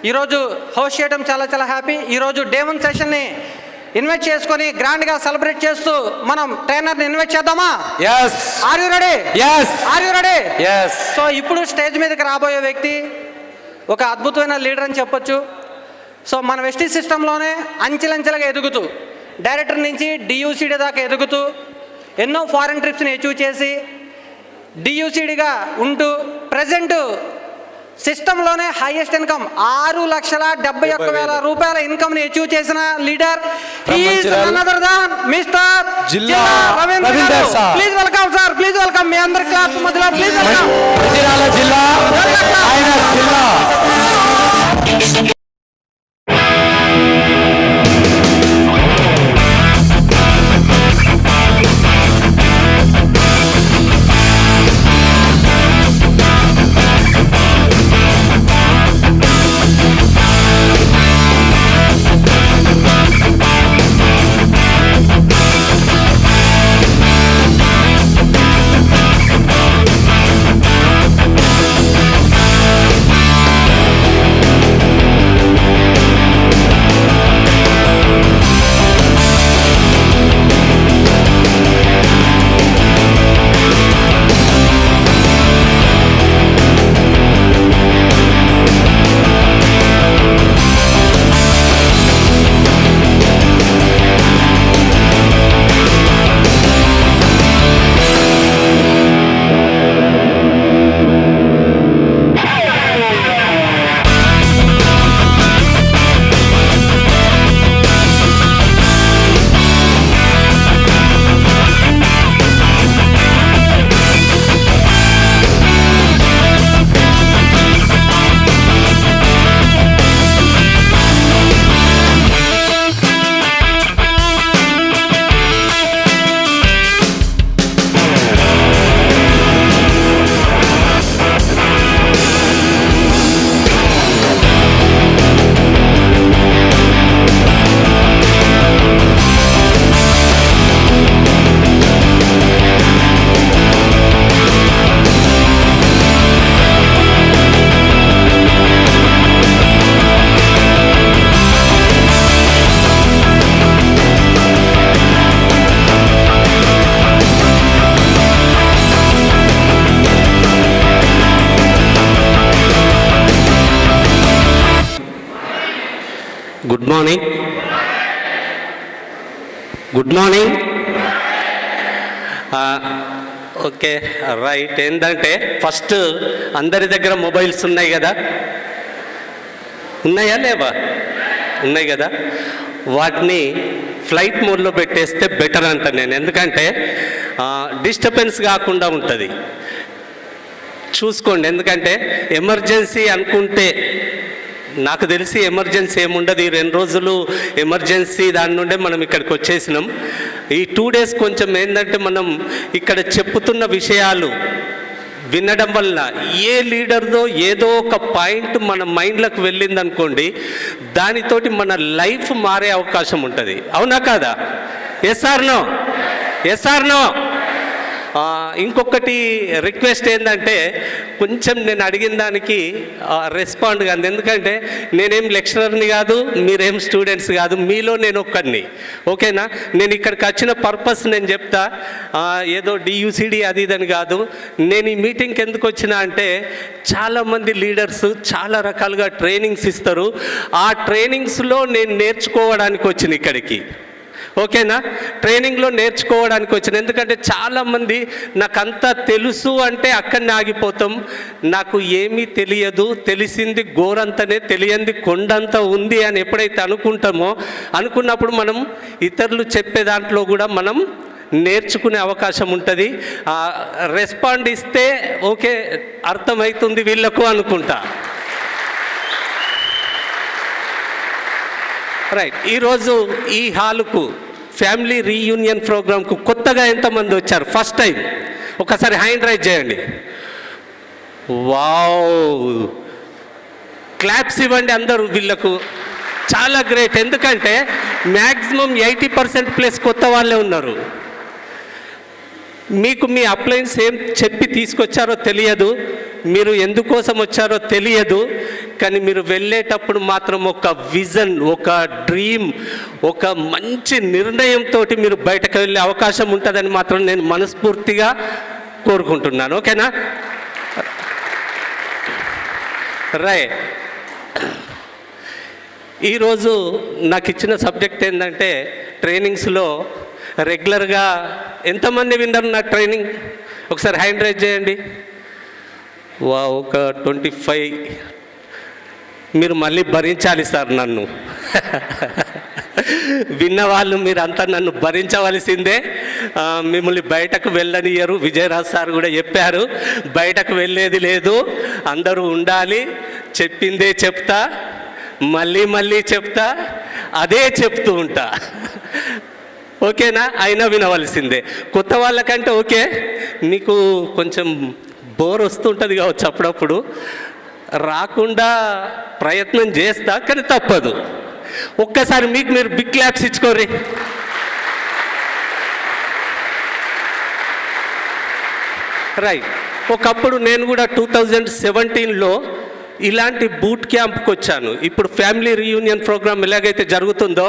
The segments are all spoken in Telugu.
ఈరోజు హోస్ట్ చేయడం చాలా హ్యాపీ. ఈరోజు డే 1 సెషన్ని ఇన్వైట్ చేసుకొని గ్రాండ్గా సెలబ్రేట్ చేస్తూ మనం ట్రైనర్ని ఇన్వైట్ చేద్దామా? yes are you ready? yes are you ready? yes so ఇప్పుడు స్టేజ్ మీదకి రాబోయే వ్యక్తి ఒక అద్భుతమైన లీడర్ అని చెప్పొచ్చు. సో మన వెస్టీ సిస్టంలోనే అంచెలంచెలుగా ఎదుగుతూ డైరెక్టర్ నుంచి డియూసీడీ దాకా ఎదుగుతూ ఎన్నో ఫారెన్ ట్రిప్స్ని అచీవ్ చేసి డియూసీడీగా ఉంటూ ప్రజెంట్ సిస్టంలోనే హైయెస్ట్ ఇన్కమ్ 6,71,000 రూపాయల ఇన్కమ్ని అచీవ్ చేసిన leader mister Jilla Ravindra garu. Please welcome sir, please welcome. మీ అందరి క్లాస్ మధ్యలో please welcome. Jilla good morning. Okay right. ఏంటంటే ఫస్ట్ అందరి దగ్గర మొబైల్స్ ఉన్నాయి కదా, ఉన్నాయా లేవా? ఉన్నాయి కదా. వాటిని ఫ్లైట్ మోడ్లో పెట్టేస్తే బెటర్ అంట నేను. ఎందుకంటే డిస్టర్బెన్స్ కాకుండా ఉంటుంది. చూసుకోండి. ఎందుకంటే ఎమర్జెన్సీ అనుకుంటే, నాకు తెలిసి ఎమర్జెన్సీ ఏముండదు. ఈ 2 రోజులు ఎమర్జెన్సీ దాని నుండే మనం ఇక్కడికి వచ్చేసినాం. ఈ 2 డేస్ కొంచెం ఏంటంటే మనం ఇక్కడ చెప్పుతున్న విషయాలు వినడం వల్ల ఏ లీడర్దో ఏదో ఒక పాయింట్ మన మైండ్లోకి వెళ్ళిందనుకోండి, దానితోటి మన లైఫ్ మారే అవకాశం ఉంటుంది. అవునా కాదా? Yes or no? Yes or no? ఇంకొకటి రిక్వెస్ట్ ఏంటంటే, కొంచెం నేను అడిగిన దానికి రెస్పాండ్ కాదు. ఎందుకంటే నేనేం లెక్చరర్ని కాదు, మీరేం స్టూడెంట్స్ కాదు, మీలో నేను ఒక్కడిని. ఓకేనా? నేను ఇక్కడికి వచ్చిన పర్పస్ నేను చెప్తా. ఏదో డియూసీడీ అది ఇదని కాదు. నేను ఈ మీటింగ్కి ఎందుకు వచ్చినా అంటే, చాలామంది లీడర్స్ చాలా రకాలుగా ట్రైనింగ్స్ ఇస్తారు. ఆ ట్రైనింగ్స్లో నేను నేర్చుకోవడానికి వచ్చిన ఇక్కడికి. ఓకేనా? ట్రైనింగ్లో నేర్చుకోవడానికి వచ్చిన. ఎందుకంటే చాలామంది నాకంతా తెలుసు అంటే అక్కడనే ఆగిపోతాం. నాకు ఏమీ తెలియదు, తెలిసింది గోరంతనే, తెలియంది కొండంత ఉంది అని ఎప్పుడైతే అనుకుంటామో, అనుకున్నప్పుడు మనం ఇతరులు చెప్పే దాంట్లో కూడా మనం నేర్చుకునే అవకాశం ఉంటుంది. రెస్పాండ్ ఇస్తే ఓకే అర్థమవుతుంది వీళ్ళకు అనుకుంటా. రైట్. ఈరోజు ఈ హాలుకు ఫ్యామిలీ రీయూనియన్ ప్రోగ్రామ్కు కొత్తగా ఎంతమంది వచ్చారు? ఫస్ట్ టైం ఒకసారి హ్యాండ్ రైజ్ చేయండి. వావ్, క్లాప్స్ ఇవ్వండి అందరూ వీళ్ళకు. చాలా గ్రేట్. ఎందుకంటే మ్యాక్సిమం 80% ప్లస్ కొత్త వాళ్ళే ఉన్నారు. మీకు మీ అప్లయన్స్ ఏం చెప్పి తీసుకొచ్చారో తెలియదు, మీరు ఎందుకోసం వచ్చారో తెలియదు, కానీ మీరు వెళ్ళేటప్పుడు మాత్రం ఒక విజన్, ఒక డ్రీమ్, ఒక మంచి నిర్ణయంతో మీరు బయటకు వెళ్ళే అవకాశం ఉంటుందని మాత్రం నేను మనస్ఫూర్తిగా కోరుకుంటున్నాను. ఓకేనా? రైట్. ఈరోజు నాకు ఇచ్చిన సబ్జెక్ట్ ఏంటంటే, ట్రైనింగ్స్లో రెగ్యులర్గా ఎంతమంది విన్నారు నా ట్రైనింగ్? ఒకసారి హ్యాండ్ రైజ్ చేయండి. ఒక 25. మీరు మళ్ళీ భరించాలి సార్ నన్ను. విన్నవాళ్ళు మీరంతా నన్ను భరించవలసిందే. మిమ్మల్ని బయటకు వెళ్ళనియరు. విజయరాజ్ సార్ కూడా చెప్పారు, బయటకు వెళ్ళేది లేదు, అందరూ ఉండాలి, చెప్పిందే చెప్తా, మళ్ళీ మళ్ళీ చెప్తా, అదే చెప్తూ ఉంటా. ఓకేనా? అయినా వినవలసిందే. కొత్త వాళ్ళకంటే ఓకే, మీకు కొంచెం బోర్ వస్తుంటుంది కావచ్చు అప్పుడప్పుడు, రాకుండా ప్రయత్నం చేస్తా, కానీ తప్పదు. ఒక్కసారి మీకు మీరు బిగ్ క్లాప్స్ ఇచ్చుకోరి. రైట్. ఒకప్పుడు నేను కూడా 2017లో ఇలాంటి బూట్ క్యాంప్కి వచ్చాను. ఇప్పుడు ఫ్యామిలీ రీయూనియన్ ప్రోగ్రామ్ ఎలాగైతే జరుగుతుందో,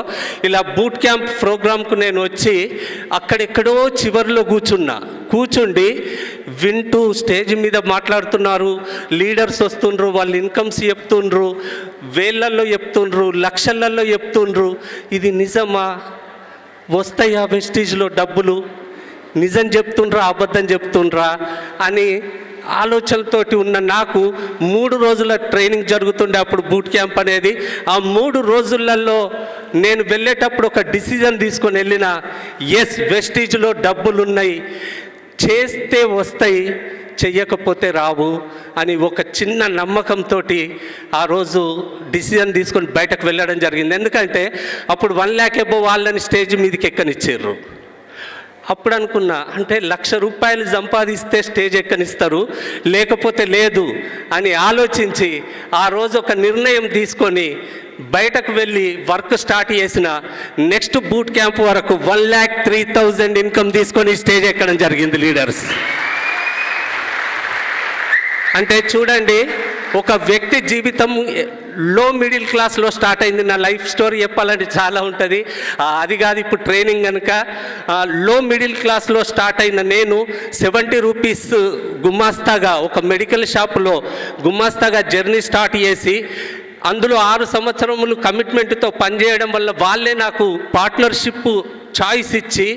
ఇలా బూట్ క్యాంప్ ప్రోగ్రామ్కు నేను వచ్చి అక్కడెక్కడో చివరిలో కూర్చుండి వింటూ, స్టేజ్ మీద మాట్లాడుతున్నారు, లీడర్స్ వస్తుండ్రు, వాళ్ళ ఇన్కమ్స్ చెప్తుండ్రు, వేలల్లో చెప్తుండ్రు, లక్షలలో చెప్తుండ్రు. ఇది నిజమా? వస్తాయా వెస్టీజ్లో డబ్బులు? నిజం చెప్తుండ్రా, అబద్ధం చెప్తుండ్రా అని ఆలోచనలతోటి ఉన్న నాకు 3 రోజుల ట్రైనింగ్ జరుగుతుండే అప్పుడు బూట్ క్యాంప్ అనేది. ఆ 3 రోజులలో నేను వెళ్ళేటప్పుడు ఒక డిసిజన్ తీసుకొని వెళ్ళిన, ఎస్, వెస్టీజ్లో డబ్బులు ఉన్నాయి, చేస్తే వస్తాయి, చెయ్యకపోతే రావు అని ఒక చిన్న నమ్మకంతో ఆ రోజు డిసిజన్ తీసుకొని బయటకు వెళ్ళడం జరిగింది. ఎందుకంటే అప్పుడు 1 lakh above వాళ్ళని స్టేజ్ మీదకి ఎక్కనిచ్చారు. అప్పుడు అనుకున్నా, అంటే ₹1,00,000 సంపాదిస్తే స్టేజ్ ఎక్కనిస్తారు, లేకపోతే లేదు అని ఆలోచించి ఆ రోజు ఒక నిర్ణయం తీసుకొని బయటకు వెళ్ళి వర్క్ స్టార్ట్ చేసిన. నెక్స్ట్ బూట్ క్యాంప్ వరకు 1,03,000 ఇన్కమ్ తీసుకొని స్టేజ్ ఎక్కడం జరిగింది లీడర్స్. అంటే చూడండి, ఒక వ్యక్తి జీవితం లో మిడిల్ క్లాస్లో స్టార్ట్ అయింది. నా లైఫ్ స్టోరీ చెప్పాలంటే చాలా ఉంటుంది, అది కాదు ఇప్పుడు ట్రైనింగ్ కనుక. లో మిడిల్ క్లాస్లో స్టార్ట్ అయిన నేను ₹70 గుమాస్తాగా ఒక మెడికల్ షాపులో గుమాస్తాగా జర్నీ స్టార్ట్ చేసి, అందులో 6 సంవత్సరములు కమిట్మెంట్తో పనిచేయడం వల్ల వాళ్ళే నాకు పార్ట్నర్షిప్ చాయిస్ ఇచ్చి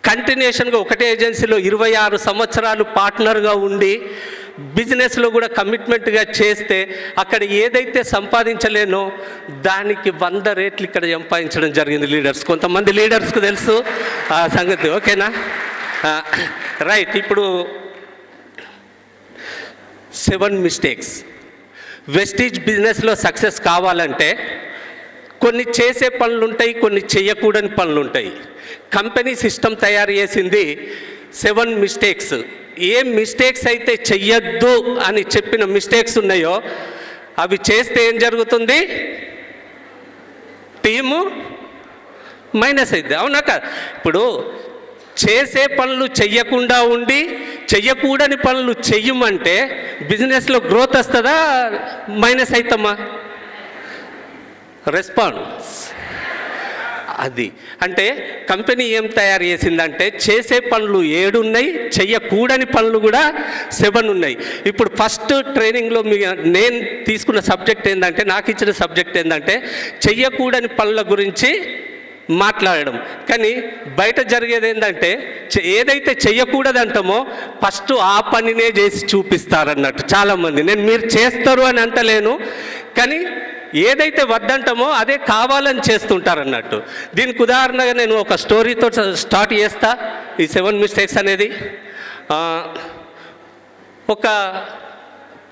కంటిన్యూషన్గా ఒకటే ఏజెన్సీలో 26 సంవత్సరాలు పార్ట్నర్గా ఉండి బిజినెస్లో కూడా కమిట్మెంట్గా చేస్తే అక్కడ ఏదైతే సంపాదించలేనో దానికి 100 రెట్లు ఇక్కడ సంపాదించడం జరిగింది లీడర్స్. కొంతమంది లీడర్స్కు తెలుసు ఆ సంగతి. ఓకేనా? రైట్. ఇప్పుడు 7 మిస్టేక్స్. వెస్టీజ్ బిజినెస్లో సక్సెస్ కావాలంటే కొన్ని చేసే పనులు ఉంటాయి, కొన్ని చేయకూడని పనులు ఉంటాయి. కంపెనీ సిస్టమ్ తయారు చేసింది 7 మిస్టేక్స్. ఏ మిస్టేక్స్ అయితే చెయ్యొద్దు అని చెప్పిన మిస్టేక్స్ ఉన్నాయో అవి చేస్తే ఏం జరుగుతుంది? టీము మైనస్ అయింది. అవునా కాదు? ఇప్పుడు చేసే పనులు చెయ్యకుండా ఉండి చెయ్యకూడని పనులు చెయ్యమంటే బిజినెస్లో గ్రోత్ వస్తుందా, మైనస్ అవుతామా? రెస్పాన్స్ అది. అంటే కంపెనీ ఏం తయారు చేసిందంటే చేసే పనులు 7 ఉన్నాయి, చెయ్యకూడని పనులు కూడా 7 ఉన్నాయి. ఇప్పుడు ఫస్ట్ ట్రైనింగ్లో నేను తీసుకున్న సబ్జెక్ట్ ఏంటంటే, నాకు ఇచ్చిన సబ్జెక్ట్ ఏంటంటే చెయ్యకూడని పనుల గురించి మాట్లాడడం. కానీ బయట జరిగేది ఏంటంటే ఏదైతే చెయ్యకూడదంటామో ఫస్ట్ ఆ పనినే చేసి చూపిస్తారన్నట్టు చాలామంది. నేను మీరు చేస్తారు అని అంటలేను, కానీ ఏదైతే వద్దంటామో అదే కావాలని చేస్తుంటారన్నట్టు. దీనికి ఉదాహరణగా నేను ఒక స్టోరీతో స్టార్ట్ చేస్తా ఈ 7 మిస్టేక్స్ అనేది. ఒక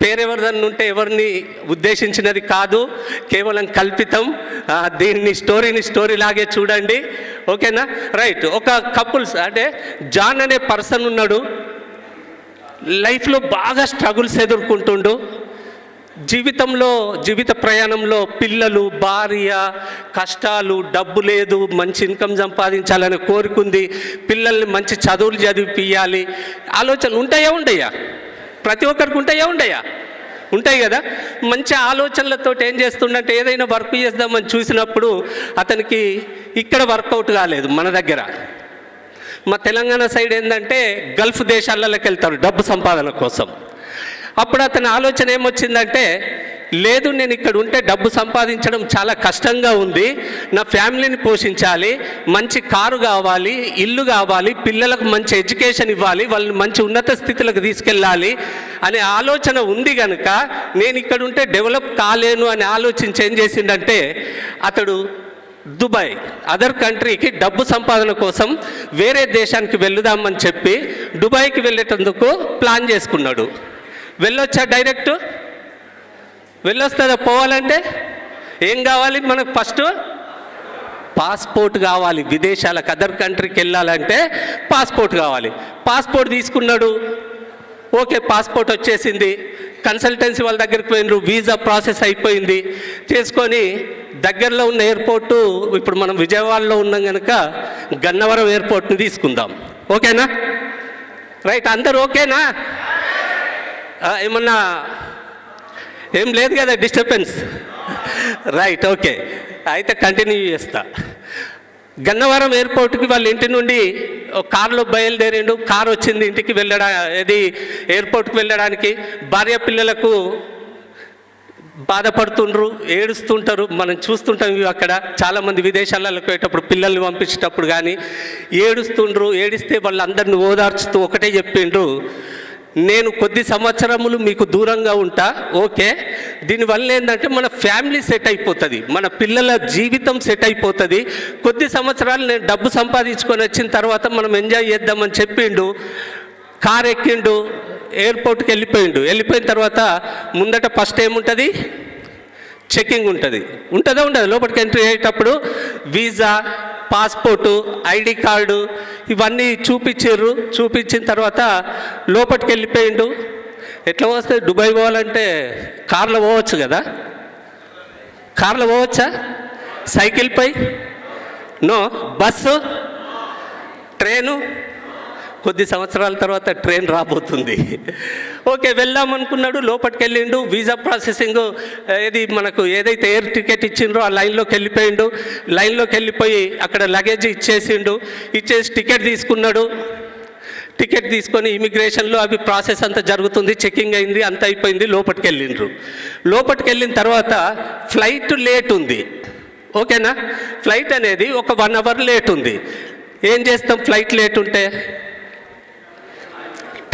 పేరెవరిదన్ను ఉంటే ఎవరిని ఉద్దేశించినది కాదు, కేవలం కల్పితం. దీన్ని స్టోరీ లాగే చూడండి. ఓకేనా? రైట్. ఒక కపుల్స్, అంటే జాన్ అనే పర్సన్ ఉన్నాడు, లైఫ్లో బాగా స్ట్రగుల్స్ ఎదుర్కొంటుండు. జీవిత ప్రయాణంలో పిల్లలు, భార్య, కష్టాలు, డబ్బు లేదు, మంచి ఇన్కమ్ సంపాదించాలని కోరుకుంది, పిల్లల్ని మంచి చదువులు చదివిపియాలి, ఆలోచనలు ఉంటాయా? ప్రతి ఒక్కరికి ఉంటాయా? ఉంటాయి కదా. మంచి ఆలోచనలతో ఏం చేస్తుండంటే ఏదైనా వర్క్ చేద్దామని చూసినప్పుడు అతనికి ఇక్కడ వర్కౌట్ కాలేదు మన దగ్గర. మా తెలంగాణ సైడ్ ఏంటంటే గల్ఫ్ దేశాలలోకి వెళ్తారు డబ్బు సంపాదన కోసం. అప్పుడు అతని ఆలోచన ఏమొచ్చిందంటే, లేదు నేను ఇక్కడ ఉంటే డబ్బు సంపాదించడం చాలా కష్టంగా ఉంది, నా ఫ్యామిలీని పోషించాలి, మంచి కారు కావాలి, ఇల్లు కావాలి, పిల్లలకు మంచి ఎడ్యుకేషన్ ఇవ్వాలి, వాళ్ళని మంచి ఉన్నత స్థితిలోకి తీసుకెళ్ళాలి అనే ఆలోచన ఉంది కనుక నేను ఇక్కడ ఉంటే డెవలప్ కాలేను అని ఆలోచించి ఏం చేసిందంటే అతడు దుబాయ్ అదర్ కంట్రీకి డబ్బు సంపాదన కోసం వేరే దేశానికి వెళ్దామని చెప్పి దుబాయ్కి వెళ్ళేటందుకు ప్లాన్ చేసుకున్నాడు. వెళ్ళొచ్చా? డైరెక్ట్ వెళ్ళొస్తుందా? పోవాలంటే ఏం కావాలి మనకు? ఫస్ట్ పాస్పోర్ట్ కావాలి. విదేశాలకు అదర్ కంట్రీకి వెళ్ళాలంటే పాస్పోర్ట్ కావాలి. పాస్పోర్ట్ తీసుకున్నాడు. ఓకే, పాస్పోర్ట్ వచ్చేసింది. కన్సల్టెన్సీ వాళ్ళ దగ్గరికి పోయినారు, వీసా ప్రాసెస్ అయిపోయింది. చేసుకొని దగ్గరలో ఉన్న ఎయిర్పోర్టు, ఇప్పుడు మనం విజయవాడలో ఉన్నాం కనుక గన్నవరం ఎయిర్పోర్ట్ని తీసుకుందాం. ఓకేనా? రైట్, అందరు ఓకేనా? ఏమన్నా ఏం లేదు కదా డిస్టర్బెన్స్? రైట్, ఓకే, అయితే కంటిన్యూ చేస్తా. గన్నవరం ఎయిర్పోర్ట్కి వాళ్ళ ఇంటి నుండి కారులో బయలుదేరిండు. కారు వచ్చింది ఇంటికి ఇది ఎయిర్పోర్ట్కి వెళ్ళడానికి. భార్య పిల్లలకు బాధపడుతుండ్రు, ఏడుస్తుంటారు. మనం చూస్తుంటాం ఇవి అక్కడ చాలామంది విదేశాలకు పోయేటప్పుడు పిల్లల్ని పంపించేటప్పుడు కానీ ఏడుస్తుండ్రు. ఏడిస్తే వాళ్ళందరిని ఓదార్చుతూ ఒకటే చెప్పిండ్రు, నేను కొద్ది సంవత్సరములు మీకు దూరంగా ఉంటా. ఓకే, దీనివల్ల ఏంటంటే మన ఫ్యామిలీ సెట్ అయిపోతుంది, మన పిల్లల జీవితం సెట్ అయిపోతుంది. కొద్ది సంవత్సరాలు నేను డబ్బు సంపాదించుకొని వచ్చిన తర్వాత మనం ఎంజాయ్ చేద్దామని చెప్పిండు. కార్ ఎక్కిండు, ఎయిర్పోర్ట్కి వెళ్ళిపోయిన తర్వాత ముందట ఫస్ట్ ఏముంటుంది? చెకింగ్ ఉంటుంది. ఉంటుందా? ఉండదు. లోపలికి ఎంట్రీ అయ్యేటప్పుడు వీసా, పాస్పోర్టు, ఐడి కార్డు ఇవన్నీ చూపించారు. చూపించిన తర్వాత లోపలికి వెళ్ళిపోయిండు. ఎట్లా వస్తే దుబాయ్ పోవాలంటే కార్లో పోవచ్చు కదా? కార్లో పోవచ్చా? సైకిల్పై? నో. Bus, train? కొద్ది సంవత్సరాల తర్వాత ట్రైన్ రాబోతుంది. ఓకే, వెళ్దామనుకున్నాడు. లోపలికి వెళ్ళిండు. వీసా ప్రాసెసింగ్ మనకు ఏదైతే ఎయిర్ టికెట్ ఇచ్చిండ్రో ఆ లైన్లోకి వెళ్ళిపోయిండు. లైన్లోకి వెళ్ళిపోయి అక్కడ లగేజ్ ఇచ్చేసి టికెట్ తీసుకున్నాడు. టికెట్ తీసుకొని ఇమిగ్రేషన్లో అవి ప్రాసెస్ అంతా జరుగుతుంది. చెకింగ్ అయింది, అంతా అయిపోయింది. లోపలికి వెళ్ళిండ్రు. లోపలికి వెళ్ళిన తర్వాత ఫ్లైట్ లేట్ ఉంది. ఓకేనా? ఫ్లైట్ అనేది ఒక 1 అవర్ లేట్ ఉంది. ఏం చేస్తాం? ఫ్లైట్ లేట్ ఉంటే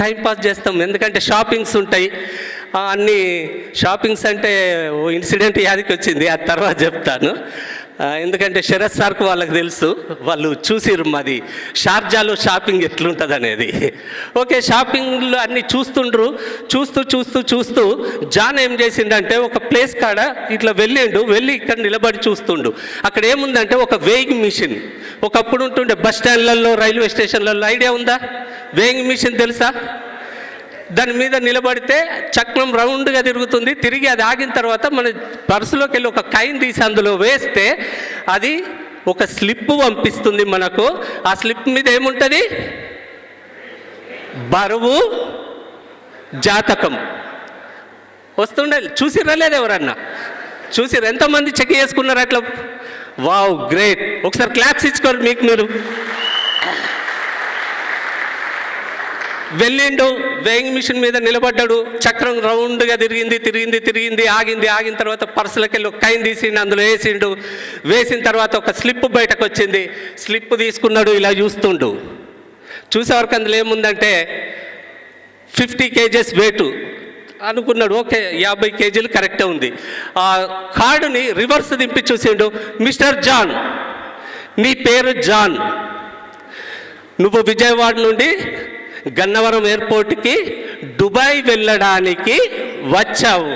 టైంపాస్ చేస్తాం. ఎందుకంటే షాపింగ్స్ ఉంటాయి. అన్ని షాపింగ్స్ అంటే ఓ ఇన్సిడెంట్ యాదికి వచ్చింది, ఆ తర్వాత చెప్తాను. ఎందుకంటే శరత్ సార్కు వాళ్ళకి తెలుసు, వాళ్ళు చూసిరు మాది షార్జాలో షాపింగ్ ఎట్లుంటుంది అనేది. ఓకే, షాపింగ్లో అన్నీ చూస్తుండ్రు. చూస్తూ జాన్ ఏం చేసిండంటే ఒక ప్లేస్ కాడ ఇట్లా వెళ్ళి ఇక్కడ నిలబడి చూస్తుండు. అక్కడ ఏముందంటే ఒక వేయింగ్ మిషన్. ఒకప్పుడు ఉంటుండే బస్ స్టాండ్లలో, రైల్వే స్టేషన్లలో. ఐడియా ఉందా? వేయింగ్ మిషన్ తెలుసా? దాని మీద నిలబడితే చక్రం రౌండ్గా తిరుగుతుంది. తిరిగి అది ఆగిన తర్వాత మన పర్సులోకి వెళ్ళి ఒక కాయిన్ తీసి అందులో వేస్తే అది ఒక స్లిప్ పంపిస్తుంది మనకు. ఆ స్లిప్ మీద ఏముంటుంది? బరువు, జాతకం వస్తుండే. చూసిర్రా లేదు? ఎవరన్నా చూసిర్రు? ఎంతమంది చెక్ చేసుకున్నారు అట్లా? Wow, great. ఒకసారి క్లాప్స్ ఇచ్చుకోరు మీకు మీరు. వెళ్ళిండు, వేయింగ్ మిషన్ మీద నిలబడ్డాడు. చక్రం రౌండ్గా తిరిగింది. ఆగిన తర్వాత పర్సులకి వెళ్ళి ఒక కాయిన్ తీసిండు, అందులో వేసిన తర్వాత ఒక స్లిప్ బయటకు వచ్చింది. స్లిప్ తీసుకున్నాడు, ఇలా చూసేవరకు అందులో ఏముందంటే 50 kgs వెయిట్ అనుకున్నాడు. ఓకే, 50 kgలు కరెక్టే ఉంది. ఆ కార్డుని రివర్స్ దింపి చూసిండు. మిస్టర్ జాన్, నీ పేరు జాన్, నువ్వు విజయవాడ నుండి గన్నవరం ఎయిర్పోర్ట్కి దుబాయ్ వెళ్ళడానికి వచ్చావు.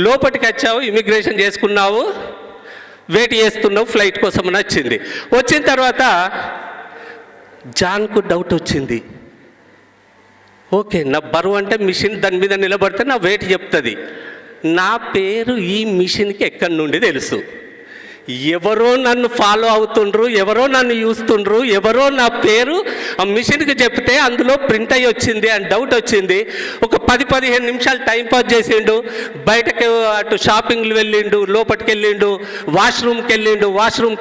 లోపలికి వచ్చావు, ఇమిగ్రేషన్ చేసుకున్నావు, వెయిట్ చేస్తున్నావు ఫ్లైట్ కోసం అని వచ్చిన తర్వాత జాన్కు డౌట్ వచ్చింది. ఓకే, నా బరువు అంటే మిషన్ దాని మీద నిలబడితే నా వెయిట్ చెప్తుంది. నా పేరు ఈ మిషన్కి ఎక్కడి నుండి తెలుసు? ఎవరో నన్ను ఫాలో అవుతుండ్రు, ఎవరో నన్ను చూస్తుండ్రు, ఎవరో నా పేరు ఆ మిషన్కి చెప్తే అందులో ప్రింట్ అయ్యి వచ్చింది అని డౌట్ వచ్చింది. ఒక 10-15 నిమిషాలు టైంపాస్ చేసిండు. బయటకు అటు షాపింగ్లు వెళ్ళిండు, లోపలికి వెళ్ళిండు, వాష్రూమ్కి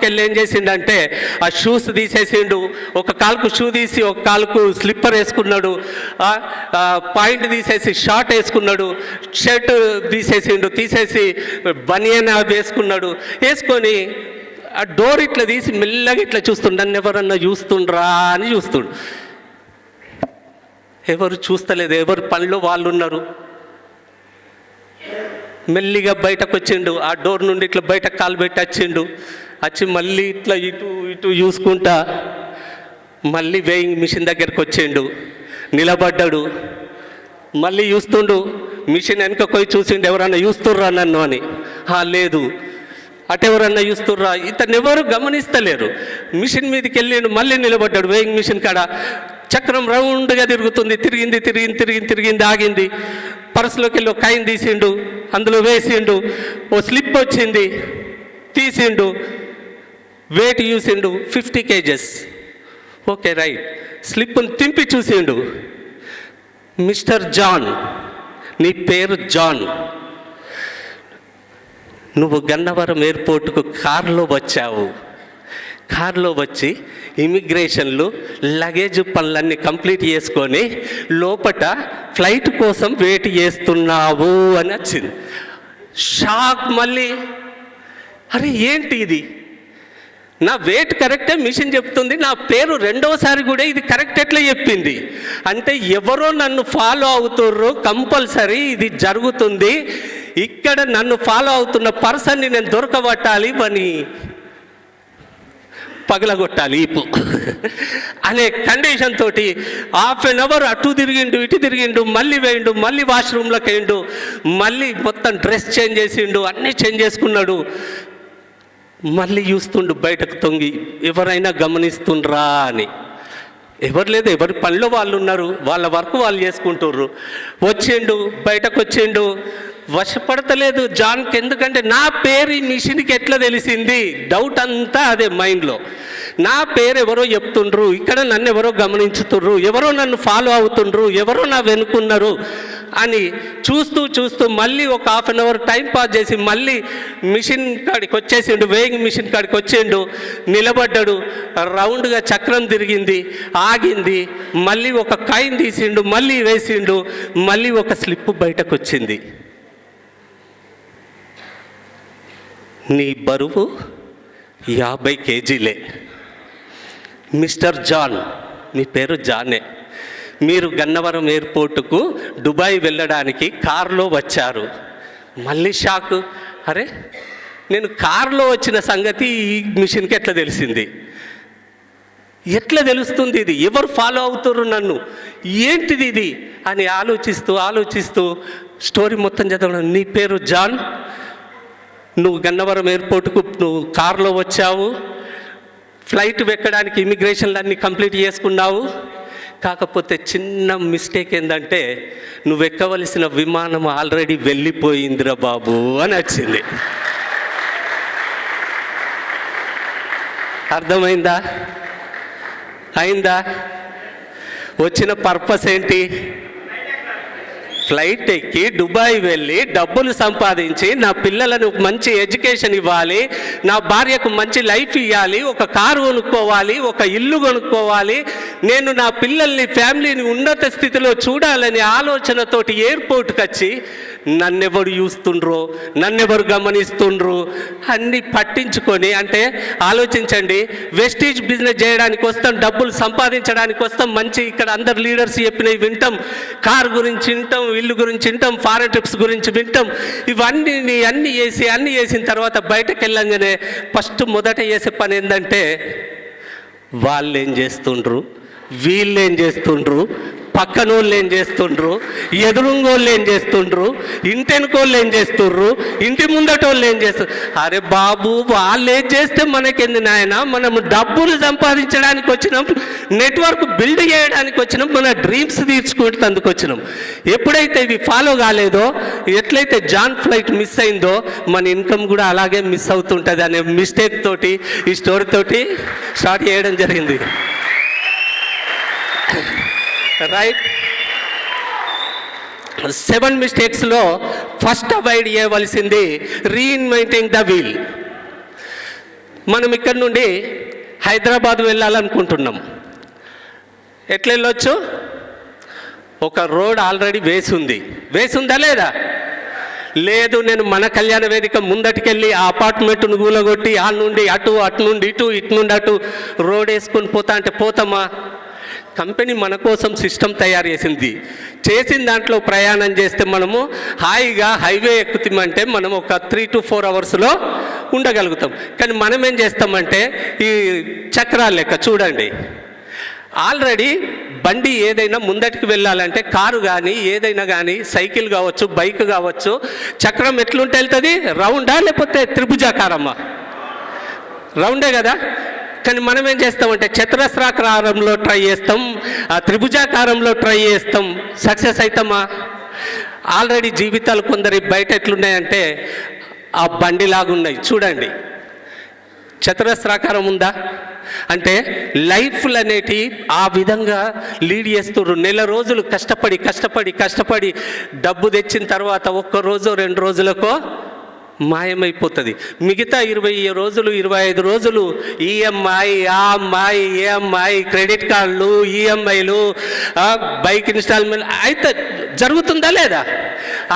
వెళ్ళి ఏం చేసిండంటే ఆ షూస్ తీసేసిండు. ఒక కాలుకు షూ తీసి ఒక కాలుకు స్లిప్పర్ వేసుకున్నాడు, పాయింట్ తీసేసి షార్ట్ వేసుకున్నాడు, షర్ట్ తీసేసి బనియన్ వేసుకున్నాడు. వేసుకొని ఆ డోర్ ఇట్లా తీసి మెల్లగా ఇట్లా చూస్తుండు, నన్ను ఎవరన్నా చూస్తుండ్రా అని చూస్తుండు. ఎవరు చూస్తలేదు, ఎవరు పనిలో వాళ్ళు ఉన్నారు. మెల్లిగా బయటకు వచ్చిండు, ఆ డోర్ నుండి ఇట్లా బయటకు కాలు పెట్టి వచ్చిండు. వచ్చి మళ్ళీ ఇట్లా ఇటు చూసుకుంటా మళ్ళీ వేయింగ్ మిషన్ దగ్గరికి వచ్చిండు, నిలబడ్డాడు. మళ్ళీ చూస్తుండు, మిషన్ వెనక పోయి చూసిండు, ఎవరన్నా చూస్తుర్రా నన్ను అని. లేదు, అటెవరన్నా చూస్తుర్రా, ఇతను ఎవరు గమనిస్తలేరు. మిషన్ మీదకి వెళ్ళిండు, మళ్ళీ నిలబడ్డాడు వేయింగ్ మిషన్ కాడ. చక్రం రౌండ్గా తిరుగుతుంది, తిరిగింది, ఆగింది. పర్సులోకి వెళ్ళి ఒక కాయిన్ తీసిండు, అందులో వేసిండు. ఓ స్లిప్ వచ్చింది, తీసిండు, వెయిట్ చూసిండు 50 kgs. Okay right. స్లిప్ను తింపి చూసిండు. మిస్టర్ జాన్, నీ పేరు జాన్, నువ్వు గన్నవరం ఎయిర్పోర్ట్కు కారులో వచ్చావు. కారులో వచ్చి ఇమిగ్రేషన్లు లగేజ్ పనులన్నీ కంప్లీట్ చేసుకొని లోపట ఫ్లైట్ కోసం వెయిట్ చేస్తున్నావు అని వచ్చింది. షాక్. మళ్ళీ అరే ఏంటి ఇది, నా వెయిట్ కరెక్టే మిషన్ చెప్తుంది, నా పేరు రెండోసారి కూడా ఇది కరెక్ట్ ఎట్లా చెప్పింది అంటే ఎవరో నన్ను ఫాలో అవుతుర్రు, కంపల్సరీ ఇది జరుగుతుంది, ఇక్కడ నన్ను ఫాలో అవుతున్న పర్సన్ని నేను దొరకబట్టాలి, అని పగలగొట్టాలి ఇప్పు అనే కండిషన్ తోటి 1/2 hour అటు తిరిగిండు, ఇటు తిరిగిండు, మళ్ళీ వేయండు, మళ్ళీ వాష్రూమ్లోకి వేయండు, మళ్ళీ మొత్తం డ్రెస్ చేంజ్ చేసిండు, అన్నీ చేంజ్ చేసుకున్నాడు. మళ్ళీ చూస్తుండు బయటకు తొంగి, ఎవరైనా గమనిస్తుండ్రా అని. ఎవరు లేదు, ఎవరి పనిలో వాళ్ళు ఉన్నారు, వాళ్ళ వర్క్ వాళ్ళు చేసుకుంటుర్రు. వచ్చిండు, బయటకు వచ్చిండు. వశపడతలేదు జాన్కి, ఎందుకంటే నా పేరు ఈ మిషన్కి ఎట్లా తెలిసింది, డౌట్ అంతా అదే మైండ్లో. నా పేరు ఎవరో చెప్తుండ్రు, ఇక్కడ నన్ను ఎవరో గమనించుతుండ్రు, ఎవరో నన్ను ఫాలో అవుతుండ్రు, ఎవరో నా వెనుకున్నారు అని చూస్తూ మళ్ళీ ఒక 1/2 hour టైం పాస్ చేసి మళ్ళీ మిషన్ కాడికి వచ్చేసిండు, వేయింగ్ మిషన్ కాడికి వచ్చిండు, నిలబడ్డాడు. రౌండ్గా చక్రం తిరిగింది, ఆగింది, మళ్ళీ ఒక కాయిన్ తీసిండు, మళ్ళీ వేసిండు, మళ్ళీ ఒక స్లిప్ బయటకు వచ్చింది. నీ బరువు 50 kg. మిస్టర్ జాన్, మీ పేరు జానే, మీరు గన్నవరం ఎయిర్పోర్టుకు దుబాయ్ వెళ్ళడానికి కారులో వచ్చారు. మళ్ళీ షాక్. అరే నేను కారులో వచ్చిన సంగతి ఈ మిషన్కి ఎట్లా తెలిసింది, ఎట్లా తెలుస్తుంది, ఇది ఎవరు ఫాలో అవుతుర్రు నన్ను, ఏంటిది ఇది అని ఆలోచిస్తూ స్టోరీ మొత్తం చదవడం. నీ పేరు జాన్, నువ్వు గన్నవరం ఎయిర్పోర్ట్కు నువ్వు కారులో వచ్చావు, ఫ్లైట్ ఎక్కడానికి ఇమిగ్రేషన్లు అన్నీ కంప్లీట్ చేసుకున్నావు. కాకపోతే చిన్న మిస్టేక్ ఏంటంటే నువ్వు ఎక్కవలసిన విమానం ఆల్రెడీ వెళ్ళిపోయిందిరా బాబు అని వచ్చింది. అర్థమైందా? అయిందా? వచ్చిన పర్పస్ ఏంటి? ఫ్లైట్ ఎక్కి దుబాయ్ వెళ్ళి డబ్బులు సంపాదించి నా పిల్లలను మంచి ఎడ్యుకేషన్ ఇవ్వాలి, నా భార్యకు మంచి లైఫ్ ఇవ్వాలి, ఒక కారు కొనుక్కోవాలి, ఒక ఇల్లు కొనుక్కోవాలి, నేను నా పిల్లల్ని ఫ్యామిలీని ఉన్నత స్థితిలో చూడాలనే ఆలోచనతోటి ఎయిర్పోర్ట్కి వచ్చి నన్నెవరు చూస్తుండ్రో, నన్నెవరు గమనిస్తుండ్రు అన్నీ పట్టించుకొని, అంటే ఆలోచించండి, వెస్టీజ్ బిజినెస్ చేయడానికి వస్తాం, డబ్బులు సంపాదించడానికి వస్తాం, మంచి ఇక్కడ అందరు లీడర్స్ చెప్పినవి వింటాం, కారు గురించి వింటాం, ఇల్లు గురించి వింటాం, ఫారెన్ ట్రిప్స్ గురించి వింటాం, ఇవన్నీ అన్నీ చేసిన తర్వాత బయటకు వెళ్ళంగానే మొదట చేసే పని ఏంటంటే వాళ్ళు ఏం చేస్తుండ్రు, వీళ్ళు ఏం చేస్తుండ్రు, పక్కనోళ్ళు ఏం చేస్తుండ్రు, ఎదురుంగోళ్ళు ఏం చేస్తుండ్రు, ఇంటెనుకోళ్ళు ఏం చేస్తుండ్రు, ఇంటి ముందటోళ్ళు ఏం చేస్తారు. అరే బాబు, వాళ్ళు ఏం చేస్తే మనకేంది నాయన, మనము డబ్బులు సంపాదించడానికి వచ్చినాం, నెట్వర్క్ బిల్డ్ చేయడానికి వచ్చినాం, మన డ్రీమ్స్ తీర్చుకోవడానికి వచ్చినాం. ఎప్పుడైతే ఇవి ఫాలో కాలేదో, ఎట్లయితే జాన్ ఫ్లైట్ మిస్ అయిందో మన ఇన్కమ్ కూడా అలాగే మిస్ అవుతుంటుంది అనే మిస్టేక్ తోటి ఈ స్టోరీ తోటి స్టార్ట్ చేయడం జరిగింది. రైట్. 7 మిస్టేక్స్లో ఫస్ట్ అవాయిడ్ చేయవలసింది రీఇన్వెంటింగ్ ద వీల్. మనం ఇక్కడ నుండి హైదరాబాద్ వెళ్ళాలనుకుంటున్నాం. ఎట్లా వెళ్ళొచ్చు? ఒక రోడ్ ఆల్రెడీ వేసుందా లేదా? లేదు, నేను మన కళ్యాణ వేదిక ముందటికెళ్ళి ఆ అపార్ట్మెంట్ను కూలగొట్టి ఆ నుండి అటు నుండి ఇటు నుండి అటు రోడ్ వేసుకొని పోతా అంటే పోతామా? కంపెనీ మన కోసం సిస్టమ్ తయారు చేసిన దాంట్లో ప్రయాణం చేస్తే మనము హాయిగా హైవే ఎక్కుతామంటే మనం ఒక 3 to 4 అవర్స్లో ఉండగలుగుతాం. కానీ మనం ఏం చేస్తామంటే ఈ చక్రాలు లెక్క చూడండి, ఆల్రెడీ బండి ఏదైనా ముందటికి వెళ్ళాలంటే కారు కానీ ఏదైనా కానీ సైకిల్ కావచ్చు, బైక్ కావచ్చు, చక్రం ఎట్లుంటే వెళ్తుంది? రౌండా లేకపోతే త్రిభుజాకారమా? రౌండే కదా. కానీ మనం ఏం చేస్తామంటే చతురస్రాకారంలో ట్రై చేస్తాం, త్రిభుజాకారంలో ట్రై చేస్తాం. సక్సెస్ అవుతామా? ఆల్రెడీ జీవితాలు కొందరి బయట ఎట్లున్నాయంటే ఆ బండిలాగున్నాయి చూడండి. చతురస్రాకారం ఉందా అంటే లైఫ్లు అనేటి ఆ విధంగా లీడ్ చేస్తున్నారు. నెల రోజులు కష్టపడి డబ్బు తెచ్చిన తర్వాత 1 రోజు 2 రోజులకో మాయమైపోతుంది. మిగతా 20 రోజులు 25 రోజులు ఈఎంఐ క్రెడిట్ కార్డులు, ఈఎంఐలు, బైక్ ఇన్స్టాల్మెంట్ అయితే జరుగుతుందా లేదా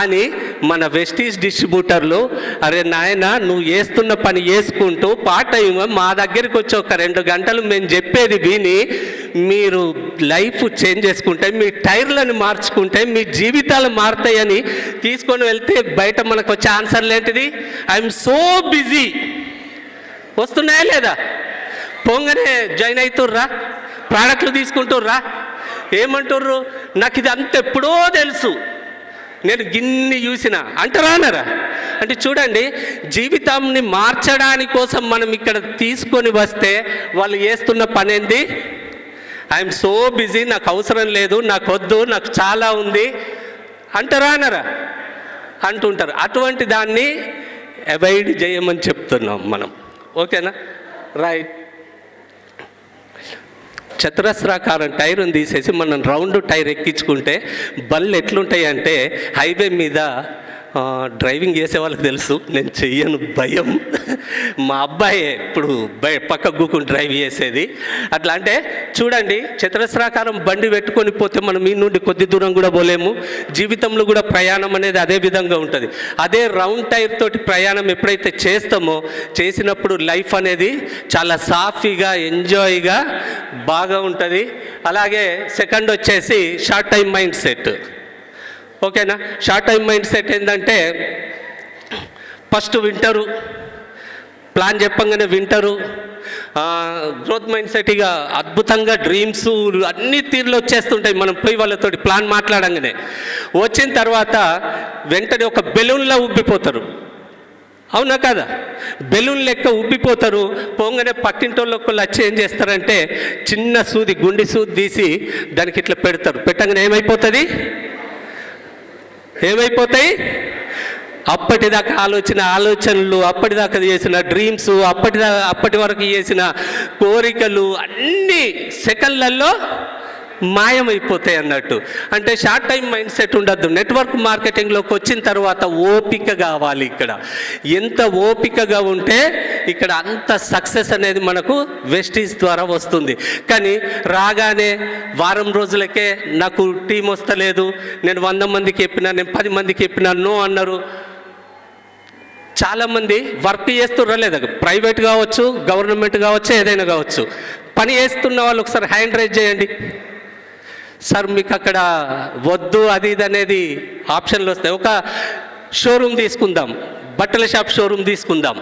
అని మన వెస్టీజ్ డిస్ట్రిబ్యూటర్లు, అరే నాయన నువ్వు వేస్తున్న పని వేసుకుంటూ పార్ట్ టైం మా దగ్గరికి వచ్చి ఒక 2 గంటలు మేము చెప్పేది విని మీరు లైఫ్ చేంజ్ చేసుకుంటే, మీ టైర్లను మార్చుకుంటే మీ జీవితాలు మారుతాయని తీసుకొని వెళ్తే బయట మనకు వచ్చే ఆన్సర్లు ఏంటిది? I'm so busy. వస్తున్నాయా లేదా? పోగానే జాయిన్ అవుతుర్రా, ప్రోడక్ట్లు తీసుకుంటుర్రా, ఏమంటుర్రు? నాకు ఇది అంత ఎప్పుడో తెలుసు, నేను గిన్ని చూసిన అంటారా? అంటే చూడండి, జీవితాన్ని మార్చడానికి కోసం మనం ఇక్కడ తీసుకొని వస్తే వాళ్ళు చేస్తున్న పని ఏంది? ఐఎమ్ సో బిజీ, నాకు అవసరం లేదు, నాకు వద్దు, నాకు చాలా ఉంది అంటారా? అంటుంటారు. అటువంటి దాన్ని అవాయిడ్ చేయమని చెప్తున్నాం మనం. ఓకేనా? రైట్. చతురస్రాకారం టైర్ని తీసేసి మనం రౌండ్ టైర్ ఎక్కించుకుంటే బళ్ళు ఎట్లుంటాయి అంటే హైవే మీద డ్రైవింగ్ చేసే వాళ్ళకి తెలుసు, నేను చెయ్యను, భయం. మా అబ్బాయే ఇప్పుడు పక్క కూకుని డ్రైవ్ చేసేది. అట్లా అంటే చూడండి, చతురస్రాకారం బండి పెట్టుకొని పోతే మనం ఈ నుండి కొద్ది దూరం కూడా పోలేము. జీవితంలో కూడా ప్రయాణం అనేది అదే విధంగా ఉంటుంది. అదే రౌండ్ టైర్ తోటి ప్రయాణం ఎప్పుడైతే చేసినప్పుడు లైఫ్ అనేది చాలా సాఫీగా, ఎంజాయ్గా బాగా ఉంటుంది. అలాగే సెకండ్ వచ్చేసి షార్ట్ టైం మైండ్ సెట్. ఓకేనా? షార్ట్ టైం మైండ్ సెట్ ఏంటంటే ఫస్ట్ వింటరు, ప్లాన్ చెప్పంగానే వింటరు. గ్రోత్ మైండ్ సెట్ ఇక అద్భుతంగా డ్రీమ్స్ అన్ని తీరులో వచ్చేస్తుంటాయి. మనం పోయి వాళ్ళతోటి ప్లాన్ మాట్లాడంగానే వచ్చిన తర్వాత వెంటనే ఒక బెలూన్లా ఉబ్బిపోతారు. అవునా కదా? బెలూన్ లెక్క ఉబ్బిపోతారు. పోగానే పక్కింటోళ్ళకి వచ్చి ఏం చేస్తారంటే చిన్న సూది, గుండె సూది తీసి దానికి ఇట్లా పెడతారు. పెట్టగానే ఏమైపోతాయి? అప్పటిదాకా ఆలోచనలు, అప్పటిదాకా చేసిన డ్రీమ్స్, అప్పటి వరకు చేసిన కోరికలు అన్నీ సెకండ్లలో మాయమైపోతాయి అన్నట్టు. అంటే షార్ట్ టైం మైండ్ సెట్ ఉండద్దు. నెట్వర్క్ మార్కెటింగ్లోకి వచ్చిన తర్వాత ఓపిక కావాలి. ఇక్కడ ఎంత ఓపికగా ఉంటే ఇక్కడ అంత సక్సెస్ అనేది మనకు వెస్టీజ్ ద్వారా వస్తుంది. కానీ రాగానే వారం రోజులకే నాకు టీం వస్తలేదు, నేను 100 మందికి చెప్పినా, నేను 10 మందికి చెప్పినా, నో అన్నారు. చాలామంది వర్క్ చేస్తుర్రా లేదా? ప్రైవేట్ కావచ్చు, గవర్నమెంట్ కావచ్చు, ఏదైనా కావచ్చు. పని చేస్తున్న వాళ్ళు ఒకసారి హ్యాండ్ రైజ్ చేయండి. సార్ మీకు అక్కడ వద్దు అది ఇది అనేది ఆప్షన్లు వస్తాయి. ఒక షోరూమ్ తీసుకుందాం, బట్టల షాప్ షోరూమ్ తీసుకుందాం.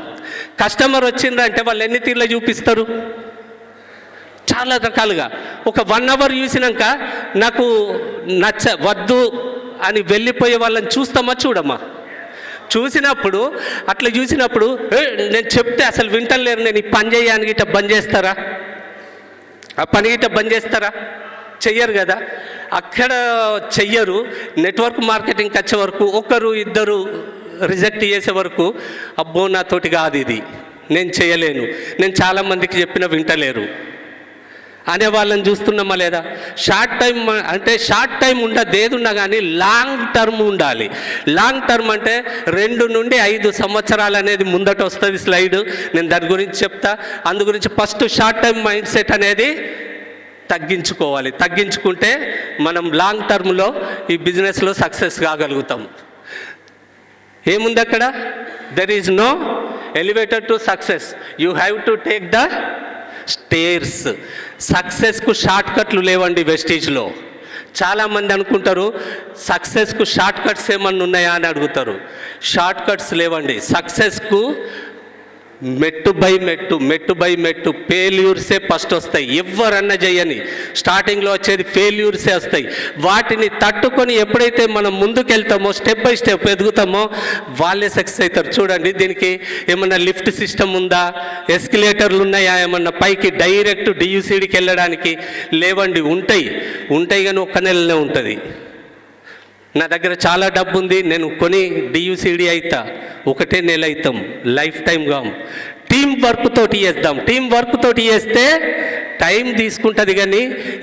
కస్టమర్ వచ్చిందంటే వాళ్ళు ఎన్ని తీర్లు చూపిస్తారు? చాలా రకాలుగా. ఒక 1 అవర్ చూసినాక నాకు వద్దు అని వెళ్ళిపోయే వాళ్ళని చూస్తామా చూడమ్మా? చూసినప్పుడు నేను చెప్తే అసలు వింటలేరు, నేను ఈ పని చేయడానికి ఇట్లా బంద్ చేస్తారా? ఆ పని ఇట్లా బంద్ చేస్తారా? చెయ్యరు కదా. అక్కడ చెయ్యరు. నెట్వర్క్ మార్కెటింగ్కి వచ్చే వరకు 1-2 రిజెక్ట్ చేసే వరకు అబ్బో నాతోటి కాదు ఇది, నేను చేయలేను, నేను చాలామందికి చెప్పిన వింటలేరు అనే వాళ్ళని చూస్తున్నామా లేదా? షార్ట్ టైం అంటే షార్ట్ టైం ఉండదు, ఏదున్నా కానీ లాంగ్ టర్మ్ ఉండాలి. లాంగ్ టర్మ్ అంటే 2 నుండి 5 సంవత్సరాలు అనేది ముందట వస్తుంది స్లైడ్, నేను దాని గురించి చెప్తా. అందు గురించి first short time mind set అనేది తగ్గించుకోవాలి. తగ్గించుకుంటే మనం లాంగ్ టర్మ్లో ఈ బిజినెస్లో సక్సెస్ కాగలుగుతాం. ఏముంది అక్కడ? There is no elevator to success, you have to take the stairs. సక్సెస్కు షార్ట్ కట్లు లేవండి వెస్టీజ్లో. చాలామంది అనుకుంటారు సక్సెస్కు షార్ట్ కట్స్ ఏమన్నా ఉన్నాయా అని అడుగుతారు. షార్ట్ కట్స్ లేవండి. సక్సెస్కు మెట్టు బై మెట్టు ఫెయిల్యూర్సే ఫస్ట్ వస్తాయి. ఎవరన్నా చేయని స్టార్టింగ్లో వచ్చేది ఫెయిల్యూర్సే వస్తాయి. వాటిని తట్టుకొని ఎప్పుడైతే మనం ముందుకెళ్తామో, స్టెప్ బై స్టెప్ ఎదుగుతామో, వాళ్ళే సక్సెస్ అవుతారు. చూడండి, దీనికి ఏమన్నా లిఫ్ట్ సిస్టమ్ ఉందా? ఎస్కలేటర్లు ఉన్నాయా? ఏమన్నా పైకి డైరెక్ట్ డియూసీడీకి వెళ్ళడానికి లేవండి. ఉంటాయి కానీ ఒక్క నెలనే ఉంటుంది. నా దగ్గర చాలా డబ్బు ఉంది, నేను కొని డియూసీడీ అవుతా, 1 నెల అవుతాం, లైఫ్ టైం కాం. టీం వర్క్ తోటి చేద్దాం. టీం వర్క్ తోటి చేస్తే టైం తీసుకుంటుంది కానీ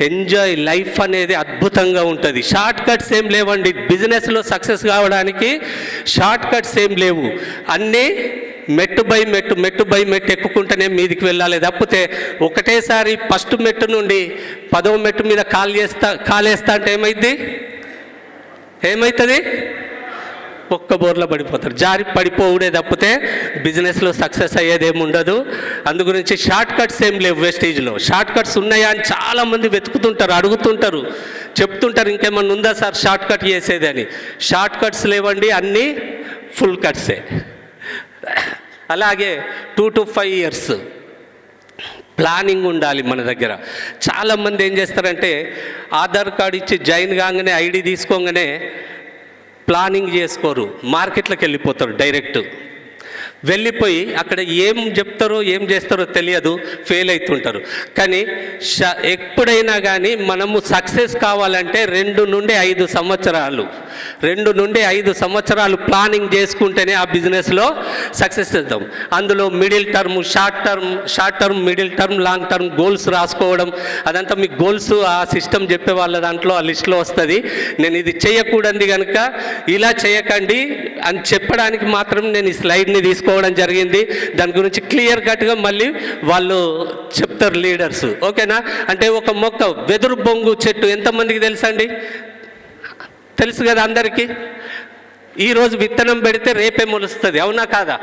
ఎంజాయ్ లైఫ్ అనేది అద్భుతంగా ఉంటుంది. షార్ట్ కట్స్ ఏం లేవండి. బిజినెస్లో సక్సెస్ కావడానికి షార్ట్ కట్స్ ఏం లేవు. అన్నీ మెట్టు బై మెట్టు ఎక్కుకుంటేనే మీదికి వెళ్ళాలి. తప్పితే ఒకటేసారి ఫస్ట్ మెట్టు నుండి 10వ మెట్టు మీద కాలేస్తా అంటే ఏమవుతుంది? ఒక్క బోర్లో పడిపోతారు. జారి పడిపోవుడే తప్పితే బిజినెస్లో సక్సెస్ అయ్యేదేమి ఉండదు. అందు గురించి షార్ట్ కట్స్ ఏం లేవు వెస్టేజ్లో. షార్ట్ కట్స్ ఉన్నాయా అని చాలామంది వెతుకుతుంటారు, అడుగుతుంటారు, చెప్తుంటారు ఇంకేమన్నా ఉందా సార్ షార్ట్ కట్ చేసేది అని. షార్ట్ కట్స్ లేవండి, అన్నీ ఫుల్ కట్సే. అలాగే 2 to 5 years ప్లానింగ్ ఉండాలి మన దగ్గర. చాలామంది ఏం చేస్తారంటే ఆధార్ కార్డు ఇచ్చి జాయిన్ కాగానే, ఐడి తీసుకోగానే ప్లానింగ్ చేసుకోరు, మార్కెట్లోకి వెళ్ళిపోతారు. డైరెక్ట్ వెళ్ళిపోయి అక్కడ ఏం చెప్తారో ఏం చేస్తారో తెలియదు, ఫెయిల్ అవుతుంటారు. కానీ ఎప్పుడైనా కానీ మనము సక్సెస్ కావాలంటే 2 నుండి 5 సంవత్సరాలు ప్లానింగ్ చేసుకుంటేనే ఆ బిజినెస్లో సక్సెస్ అవుతాం. అందులో middle term, short term, middle term, long term goals రాసుకోవడం, అదంతా మీకు గోల్స్ ఆ సిస్టమ్ చెప్పే వాళ్ళ దాంట్లో ఆ లిస్ట్లో వస్తుంది. నేను ఇది చేయకూడదు కనుక ఇలా చేయకండి అని చెప్పడానికి మాత్రం నేను ఈ స్లైడ్ని తీసుకోవడం జరిగింది. దాని గురించి క్లియర్ కట్గా మళ్ళీ వాళ్ళు చెప్తారు లీడర్స్. ఓకేనా? అంటే ఒక మొక్క వెదురు బొంగు చెట్టు ఎంతమందికి తెలుసండి? తెలుసు కదా అందరికీ. ఈరోజు విత్తనం పెడితే రేపే మొలుస్తుంది, అవునా కాదా?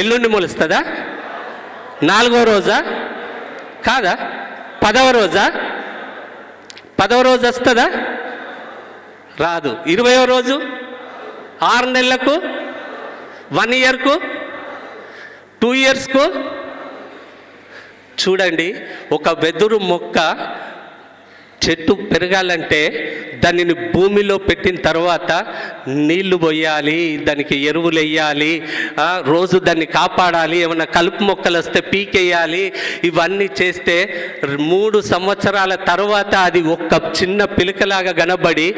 ఎల్లుండి మొలుస్తుందా? 4వ రోజా? కాదా? 10వ రోజా? 10వ రోజు వస్తుందా? రాదు. 20వ రోజు? 6 నెలలకు? 1 yearకు? 2 yearsకు? చూడండి, ఒక వెదురు మొక్క చెట్టు పెరగాలంటే దానిని భూమిలో పెట్టిన తర్వాత నీళ్లు పోయాలి, దానికి ఎరువులు వేయాలి, రోజు దాన్ని కాపాడాలి, ఏమైనా కలుపు మొక్కలు వస్తే పీకేయాలి. ఇవన్నీ చేస్తే 3 సంవత్సరాల తర్వాత అది ఒక చిన్న పిలకలాగా కనబడి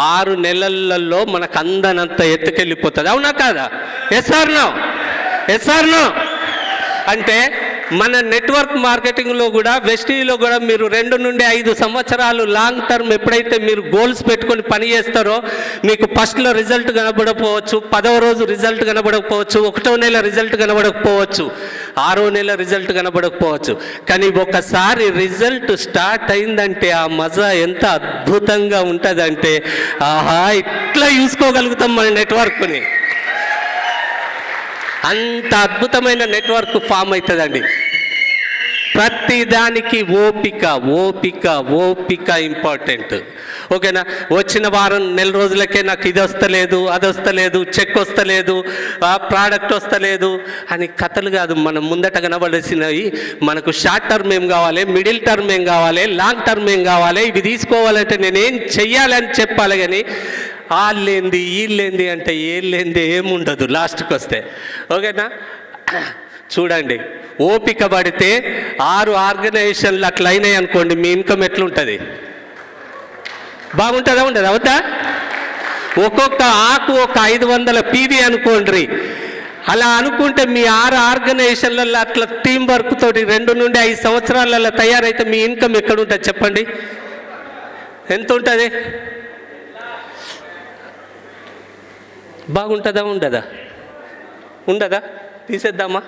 6 నెలలలో మనకు అందనంత ఎత్తుకెళ్ళిపోతుంది, అవునా కాదా? Yes or no? అంటే మన నెట్వర్క్ మార్కెటింగ్లో కూడా, వెస్టీలో కూడా మీరు 2 నుండి 5 సంవత్సరాలు లాంగ్ టర్మ్ ఎప్పుడైతే మీరు గోల్స్ పెట్టుకొని పని చేస్తారో, మీకు ఫస్ట్లో రిజల్ట్ కనబడకపోవచ్చు, 10వ రోజు రిజల్ట్ కనబడకపోవచ్చు, 1వ నెల రిజల్ట్ కనబడకపోవచ్చు, 6వ నెల రిజల్ట్ కనబడకపోవచ్చు. కానీ ఒకసారి రిజల్ట్ స్టార్ట్ అయిందంటే ఆ మజా ఎంత అద్భుతంగా ఉంటుందంటే, ఆహా ఇట్లా చూసుకోగలుగుతాం మన నెట్వర్క్ని. అంత అద్భుతమైన నెట్వర్క్ ఫామ్ అవుతుందండి. ప్రతిదానికి ఓపిక ఇంపార్టెంట్. ఓకేనా? వచ్చిన వారం నెల రోజులకే నాకు ఇది వస్తలేదు, అది వస్తలేదు, చెక్ వస్తలేదు, ప్రోడక్ట్ వస్తలేదు అని కథలు కాదు. మనం ముందట కనబడాల్సినవి మనకు షార్ట్ టర్మ్ ఏం కావాలి, మిడిల్ టర్మ్ ఏం కావాలి, లాంగ్ టర్మ్ ఏం కావాలి, ఇవి తీసుకోవాలంటే నేనేం చెయ్యాలని చెప్పాలి. కానీ వాళ్ళేంది వీళ్ళేంది అంటే ఏముండదు లాస్ట్కి వస్తే. ఓకేనా? చూడండి, ఓపిక పడితే 6 ఆర్గనైజేషన్లు అట్లా అయినాయి అనుకోండి, మీ ఇన్కమ్ ఎట్లుంటుంది? బాగుంటుందా? ఉండదు? అవుతా? ఒక్కొక్క ఆకు ఒక 500 PV అనుకోండి. అలా అనుకుంటే మీ 6 ఆర్గనైజేషన్లలో అట్లా టీం వర్క్ తోటి 2 నుండి 5 సంవత్సరాలలో తయారైతే మీ ఇన్కమ్ ఎక్కడ ఉంటుంది చెప్పండి? ఎంత ఉంటుంది? బాగుంటుందా? ఉండదా? తీసేద్దామా?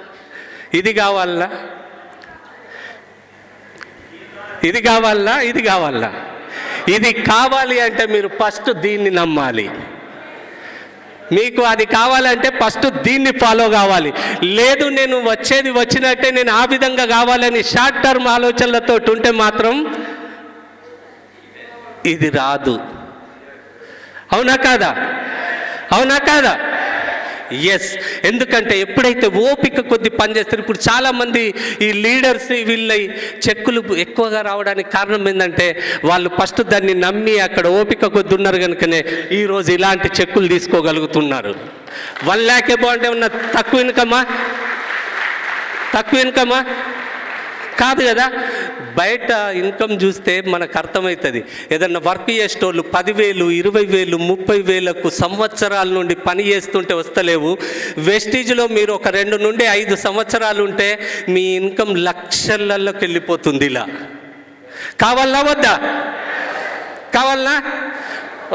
ఇది కావాలా? ఇది కావాలి అంటే మీరు ఫస్ట్ దీన్ని నమ్మాలి. మీకు అది కావాలంటే ఫస్ట్ దీన్ని ఫాలో కావాలి. లేదు నేను వచ్చినట్టే నేను ఆ విధంగా కావాలని షార్ట్ టర్మ్ ఆలోచనలతో ఉంటే మాత్రం ఇది రాదు. అవునా కాదా? ఎస్. ఎందుకంటే ఎప్పుడైతే ఓపిక కొద్ది పనిచేస్తారు, ఇప్పుడు చాలామంది ఈ లీడర్స్ వీళ్ళ చెక్కులు ఎక్కువగా రావడానికి కారణం ఏంటంటే వాళ్ళు ఫస్ట్ దాన్ని నమ్మి అక్కడ ఓపిక కొద్ది ఉన్నారు కనుకనే ఈరోజు ఇలాంటి చెక్కులు తీసుకోగలుగుతున్నారు. 1 lakh అబౌవ్ అంటే ఉన్న తక్కువ ఇన్కమా కాదు కదా. బయట ఇన్కమ్ చూస్తే మనకు అర్థమవుతుంది. ఏదన్నా వర్క్ చేసేటోళ్ళు 10,000, 20,000, 30,000కు సంవత్సరాల నుండి పని చేస్తుంటే వస్తలేవు. వెస్టీజ్లో మీరు ఒక 2 నుండి 5 సంవత్సరాలు ఉంటే మీ ఇన్కమ్ లక్షలలోకి వెళ్ళిపోతుంది. ఇలా కావాలా వద్దా?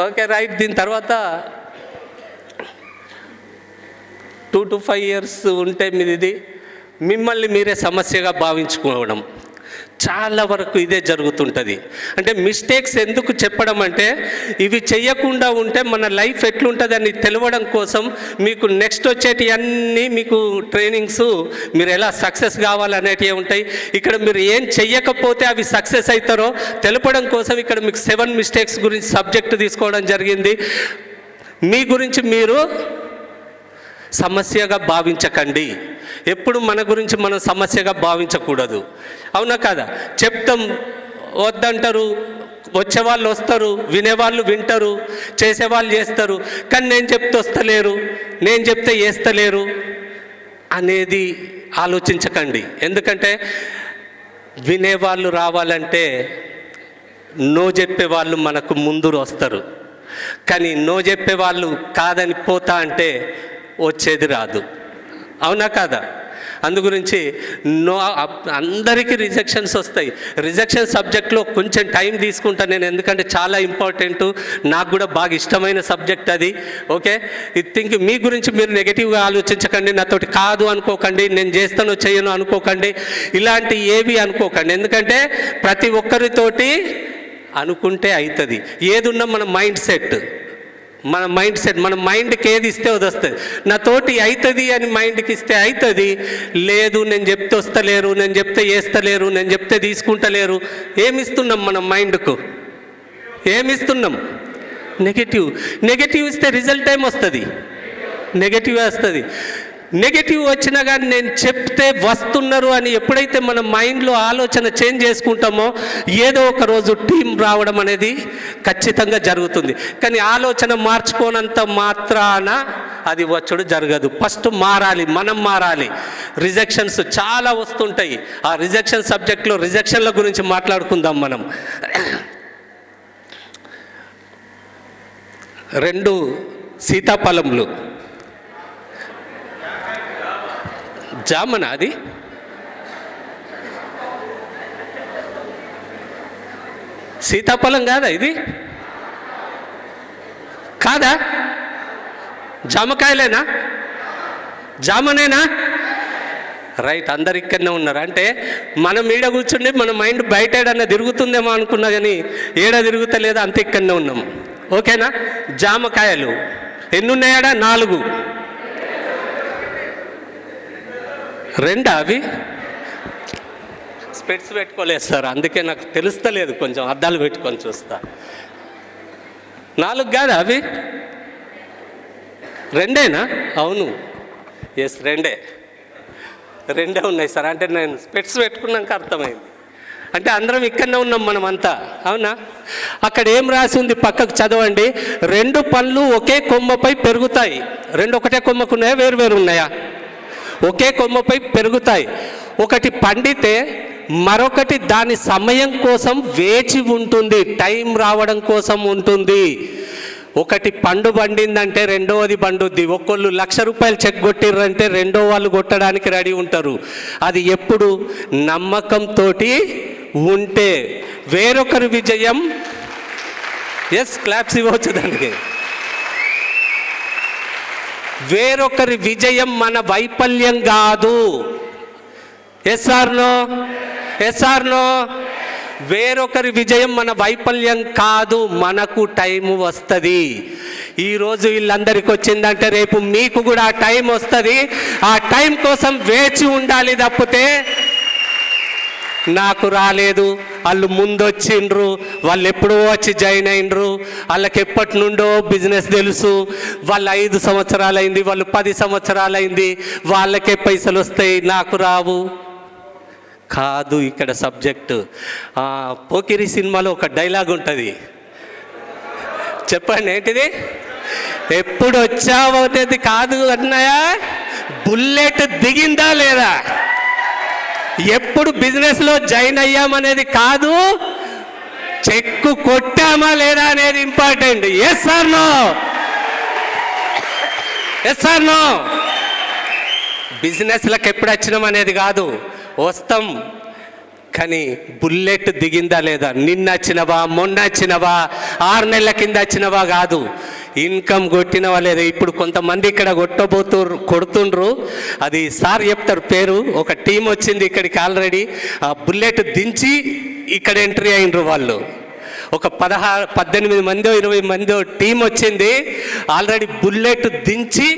Okay right. దీని తర్వాత 2 to 5 years ఉంటే మీది మిమ్మల్ని మీరే సమస్యగా భావించుకోవడం చాలా వరకు ఇదే జరుగుతుంటుంది. అంటే మిస్టేక్స్ ఎందుకు చెప్పడం అంటే ఇవి చేయకుండా ఉంటే మన లైఫ్ ఎట్లుంటుంది అని తెలవడం కోసం మీకు నెక్స్ట్ వచ్చేటి అన్నీ మీకు ట్రైనింగ్స్ మీరు ఎలా సక్సెస్ కావాలనేటివి ఉంటాయి. ఇక్కడ మీరు ఏం చెయ్యకపోతే అవి సక్సెస్ అవుతారో తెలపడం కోసం ఇక్కడ మీకు 7 మిస్టేక్స్ గురించి సబ్జెక్ట్ తీసుకోవడం జరిగింది. మీ గురించి మీరు సమస్యగా భావించకండి. ఎప్పుడు మన గురించి మనం సమస్యగా భావించకూడదు. అవునా కదా? చెప్తాం వద్దంటారు, వచ్చేవాళ్ళు వస్తారు, వినేవాళ్ళు వింటారు, చేసేవాళ్ళు చేస్తారు. కానీ నేను చెప్తే వస్తలేరు, నేను చెప్తే చేస్తలేరు అనేది ఆలోచించకండి. ఎందుకంటే వినేవాళ్ళు రావాలంటే నో చెప్పేవాళ్ళు మనకు ముందు వస్తారు. కానీ నో చెప్పేవాళ్ళు కాదని పోతా అంటే వచ్చేది రాదు. అవునా కాదా? అందుగురించి నో అందరికీ రిజెక్షన్స్ వస్తాయి. రిజెక్షన్ సబ్జెక్ట్లో కొంచెం టైం తీసుకుంటాను నేను, ఎందుకంటే చాలా ఇంపార్టెంట్, నాకు కూడా బాగా ఇష్టమైన సబ్జెక్ట్ అది. ఓకే, థింక్ మీ గురించి మీరు నెగిటివ్గా ఆలోచించకండి, నాతోటి కాదు అనుకోకండి, నేను చేస్తానో చేయను అనుకోకండి, ఇలాంటి ఏవి అనుకోకండి. ఎందుకంటే ప్రతి ఒక్కరితోటి అనుకుంటే అవుతుంది. ఏదున్నా మన మైండ్ సెట్, మన మైండ్కి ఏది ఇస్తే అది వస్తుంది. నాతోటి అవుతుంది అని మైండ్కి ఇస్తే అవుతుంది. లేదు నేను చెప్తే వస్తలేరు, నేను చెప్తే చేస్తలేరు, నేను చెప్తే తీసుకుంటలేరు, ఏమిస్తున్నాం మనం మైండ్కు? ఏమిస్తున్నాం? నెగటివ్ ఇస్తే రిజల్ట్ ఏమొస్తుంది? నెగటివ్ వస్తుంది. నెగటివ్ వచ్చినా కానీ నేను చెప్తే వస్తున్నారు అని ఎప్పుడైతే మన మైండ్లో ఆలోచన చేంజ్ చేసుకుంటామో ఏదో ఒక రోజు టీం రావడం అనేది ఖచ్చితంగా జరుగుతుంది. కానీ ఆలోచన మార్చుకోనంత మాత్రాన అది వచ్చుడు జరగదు. ఫస్ట్ మారాలి, మనం మారాలి. రిజెక్షన్స్ చాలా వస్తుంటాయి. ఆ రిజెక్షన్ సబ్జెక్ట్లో రిజెక్షన్ల గురించి మాట్లాడుకుందాం మనం. 2 సీతాఫలంలు, జామనా? అది సీతాఫలం కాదా? ఇది కాదా? జామకాయలేనా? జామనేనా? రైట్, అందరు ఇక్కడనే ఉన్నారు. అంటే మనం ఈడ కూర్చుండి మన మైండ్ బయట ఏడన్నా తిరుగుతుందేమో అనుకున్నా కానీ ఏడ తిరుగుతలేదా, అంత ఇక్కడనే ఉన్నాం. ఓకేనా? జామకాయలు ఎన్ని ఉన్నాయాడా? 4. 2 అవి స్పెట్స్ పెట్టుకోలేదు సార్, అందుకే నాకు తెలుస్తలేదు, కొంచెం అద్దాలు పెట్టుకొని చూస్తా. 4 కాదా అవి? 2ఏనా? అవును, ఎస్ 2 ఉన్నాయి సార్. అంటే నేను స్పెట్స్ పెట్టుకున్నాక అర్థమైంది. అంటే అందరం ఇక్కడనే ఉన్నాం మనమంతా. అవునా? అక్కడ ఏం రాసి ఉంది పక్కకు చదవండి. 2 పళ్ళు ఒకే కొమ్మపై పెరుగుతాయి. 2 ఒకటే కొమ్మకు ఉన్నాయా, వేరు ఉన్నాయా? ఒకే కొమ్మపై పెరుగుతాయి. ఒకటి పండితే మరొకటి దాని సమయం కోసం వేచి ఉంటుంది, టైం రావడం కోసం ఉంటుంది. ఒకటి పండు పండిందంటే రెండవది పండుద్ది. ఒక్కళ్ళు ₹1,00,000 చెక్ కొట్టిర్రంటే రెండో వాళ్ళు కొట్టడానికి రెడీ ఉంటారు. అది ఎప్పుడు నమ్మకంతో ఉంటే. వేరొకరి విజయం, ఎస్ క్లాప్స్ ఇవ్వచ్చు దానికి. వేరొకరి విజయం మన వైఫల్యం కాదు. Yes or no? Yes or no? వేరొకరి విజయం మన వైఫల్యం కాదు. మనకు టైం వస్తుంది. ఈరోజు వీళ్ళందరికీ వచ్చిందంటే రేపు మీకు కూడా ఆ టైం వస్తుంది. ఆ టైం కోసం వేచి ఉండాలి తప్పితే నాకు రాలేదు, వాళ్ళు ముందొచ్చిండ్రు, వాళ్ళు ఎప్పుడో వచ్చి జాయిన్ అయినరు, వాళ్ళకి ఎప్పటి నుండో బిజినెస్ తెలుసు, వాళ్ళు 5 సంవత్సరాలు అయింది, వాళ్ళు 10 సంవత్సరాలు అయింది, వాళ్ళకే పైసలు వస్తాయి, నాకు రావు కాదు ఇక్కడ సబ్జెక్టు. పోకిరి సినిమాలో ఒక డైలాగ్ ఉంటుంది, చెప్పండి ఏంటిది? ఎప్పుడు వచ్చావు అనేది కాదు అన్నయ్య, బుల్లెట్ దిగిందా లేదా. ఎప్పుడు బిజినెస్లో జాయిన్ అయ్యామనేది కాదు, చెక్కు కొట్టామా లేదా అనేది important. Yes or no? Yes or no? బిజినెస్లకు ఎప్పుడు వచ్చినాం అనేది కాదు, వస్తాం కానీ బుల్లెట్ దిగిందా లేదా. నిన్న వచ్చినవా, మొన్న వచ్చినవా, 6 నెలల కింద వచ్చినవా కాదు, ఇన్కమ్ కొట్టినవా లేదా. ఇప్పుడు కొంతమంది ఇక్కడ కొడుతుండ్రు, అది సార్ చెప్తారు పేరు. ఒక టీం వచ్చింది ఇక్కడికి ఆల్రెడీ, ఆ బుల్లెట్ దించి ఇక్కడ ఎంట్రీ అయినరు వాళ్ళు. ఒక 18 మందో 20 మందో టీం వచ్చింది, ఆల్రెడీ బుల్లెట్ దించి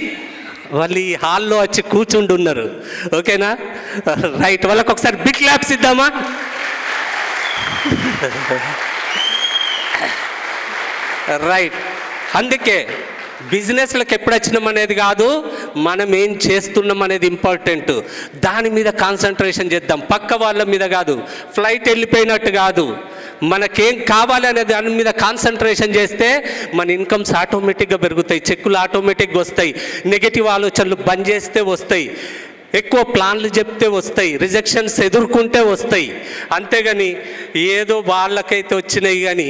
వాళ్ళు ఈ హాల్లో వచ్చి కూర్చుంటున్నారు. ఓకేనా? రైట్, వాళ్ళకి ఒకసారి బిగ్ క్లాప్స్ ఇద్దామా? రైట్. అందుకే బిజినెస్లకు ఎప్పుడు వచ్చినాం అనేది కాదు, మనం ఏం చేస్తున్నాం అనేది ఇంపార్టెంట్. దాని మీద కాన్సన్ట్రేషన్ చేద్దాం, పక్క వాళ్ళ మీద కాదు. ఫ్లైట్ వెళ్ళిపోయినట్టు కాదు, మనకేం కావాలి అనే దాని మీద కాన్సన్ట్రేషన్ చేస్తే మన ఇన్కమ్స్ ఆటోమేటిక్గా పెరుగుతాయి, చెక్కులు ఆటోమేటిక్గా వస్తాయి, నెగిటివ్ ఆలోచనలు బంద్ చేస్తే వస్తాయి, ఎక్కువ ప్లాన్లు చెప్తే వస్తాయి, రిజెక్షన్స్ ఎదుర్కొంటే వస్తాయి. అంతేగాని ఏదో వాళ్ళకైతే వచ్చినాయి కానీ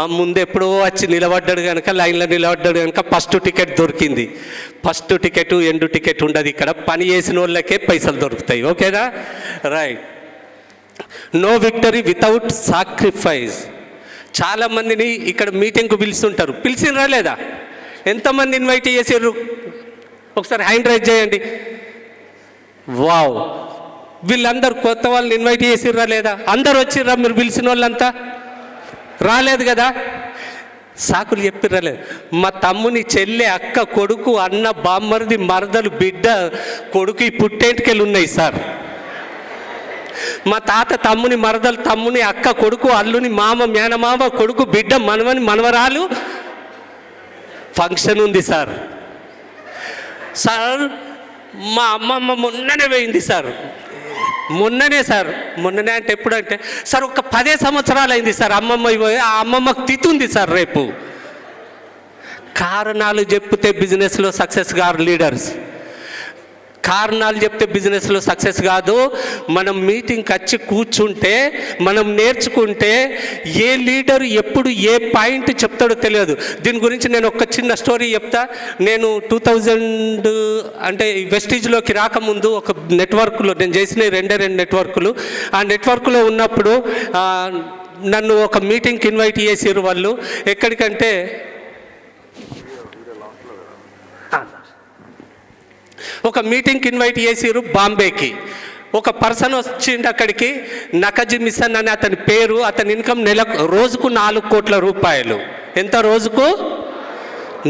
ఆ ముందు ఎప్పుడో వచ్చి నిలబడ్డాడు కనుక, లైన్లో నిలబడ్డాడు కనుక ఫస్ట్ టికెట్ దొరికింది. ఫస్ట్ టికెట్ ఎండు టికెట్ ఉండదు ఇక్కడ, పని చేసిన వాళ్ళకే పైసలు దొరుకుతాయి. ఓకేనా? Right. No victory without sacrifice. చాలామందిని ఇక్కడ మీటింగ్కు పిలుస్తుంటారు, పిలిచినరా లేదా? ఎంతమంది ఇన్వైట్ చేసారు? ఒకసారి హ్యాండ్ రైజ్ చేయండి. వావ్, వీళ్ళందరూ కొత్త వాళ్ళని ఇన్వైట్ చేసిర్రా లేదా? అందరు వచ్చిర్రా? మీరు పిలిచిన వాళ్ళంతా రాలేదు కదా? సాకులు చెప్పిర్రా లేదు? మా తమ్ముని చెల్లె, అక్క, కొడుకు, అన్న, బామ్మరిది, మరదలు, బిడ్డ, కొడుకు ఈ పుట్టేంటికెళ్ళి ఉన్నాయి సార్. మా తాత తమ్ముని, మరదలు, తమ్ముని, అక్క, కొడుకు, అల్లుని, మామ, మేనమామ, కొడుకు, బిడ్డ, మనవని, మనవరాలు ఫంక్షన్ ఉంది సార్. సార్ మా అమ్మమ్మ మొన్ననే పోయింది సార్. మొన్ననే సార్, మొన్ననే అంటే ఎప్పుడంటే సార్ ఒక 10 సంవత్సరాలు అయింది సార్ అమ్మమ్మ పోయి. ఆ అమ్మమ్మకు తితుంది సార్ రేపు. కారణాలు చెప్తే బిజినెస్లో సక్సెస్ కారు లీడర్స్. కారణాలు చెప్తే బిజినెస్లో సక్సెస్ కాదు. మనం మీటింగ్కి వచ్చి కూర్చుంటే, మనం నేర్చుకుంటే ఏ లీడర్ ఎప్పుడు ఏ పాయింట్ చెప్తాడో తెలియదు. దీని గురించి నేను ఒక చిన్న స్టోరీ చెప్తా. నేను 2000 అంటే వెస్టీజ్లోకి రాకముందు ఒక నెట్వర్క్లో నేను చేసిన 2 నెట్వర్క్లు. ఆ నెట్వర్క్లో ఉన్నప్పుడు నన్ను ఒక మీటింగ్కి ఇన్వైట్ చేసారు వాళ్ళు. ఎక్కడికంటే ఒక మీటింగ్కి ఇన్వైట్ చేసిరు బాంబేకి. ఒక పర్సన్ వచ్చిండు అక్కడికి, నకజీ మిషన్ అని అతని పేరు. అతని ఇన్కమ్ రోజుకు 4 కోట్ల రూపాయలు. ఎంత రోజుకు?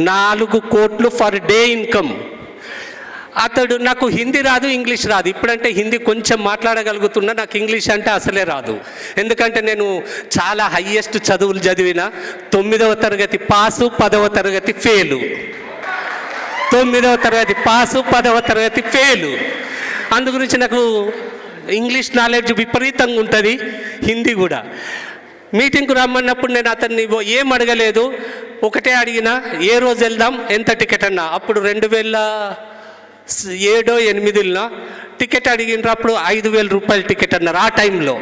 4 కోట్లు ఫర్ డే ఇన్కమ్. అతడు, నాకు హిందీ రాదు, ఇంగ్లీష్ రాదు. ఇప్పుడంటే హిందీ కొంచెం మాట్లాడగలుగుతున్నా, నాకు ఇంగ్లీష్ అంటే అసలే రాదు. ఎందుకంటే నేను చాలా హయ్యెస్ట్ చదువులు చదివిన. 9వ తరగతి పాసు, 10వ తరగతి ఫెయిలు. 9వ తరగతి పాసు, 10వ తరగతి ఫెయిలు. అందుగురించి నాకు ఇంగ్లీష్ నాలెడ్జ్ విపరీతంగా ఉంటుంది, హిందీ కూడా. మీటింగ్కు రమ్మన్నప్పుడు నేను అతన్ని ఏం అడగలేదు, ఒకటే అడిగిన, ఏ రోజు వెళ్దాం, ఎంత టికెట్ అన్నా. అప్పుడు 2007-8 టికెట్ అడిగినప్పుడు 5,000 రూపాయలు టికెట్ అన్నారు. ఆ టైంలో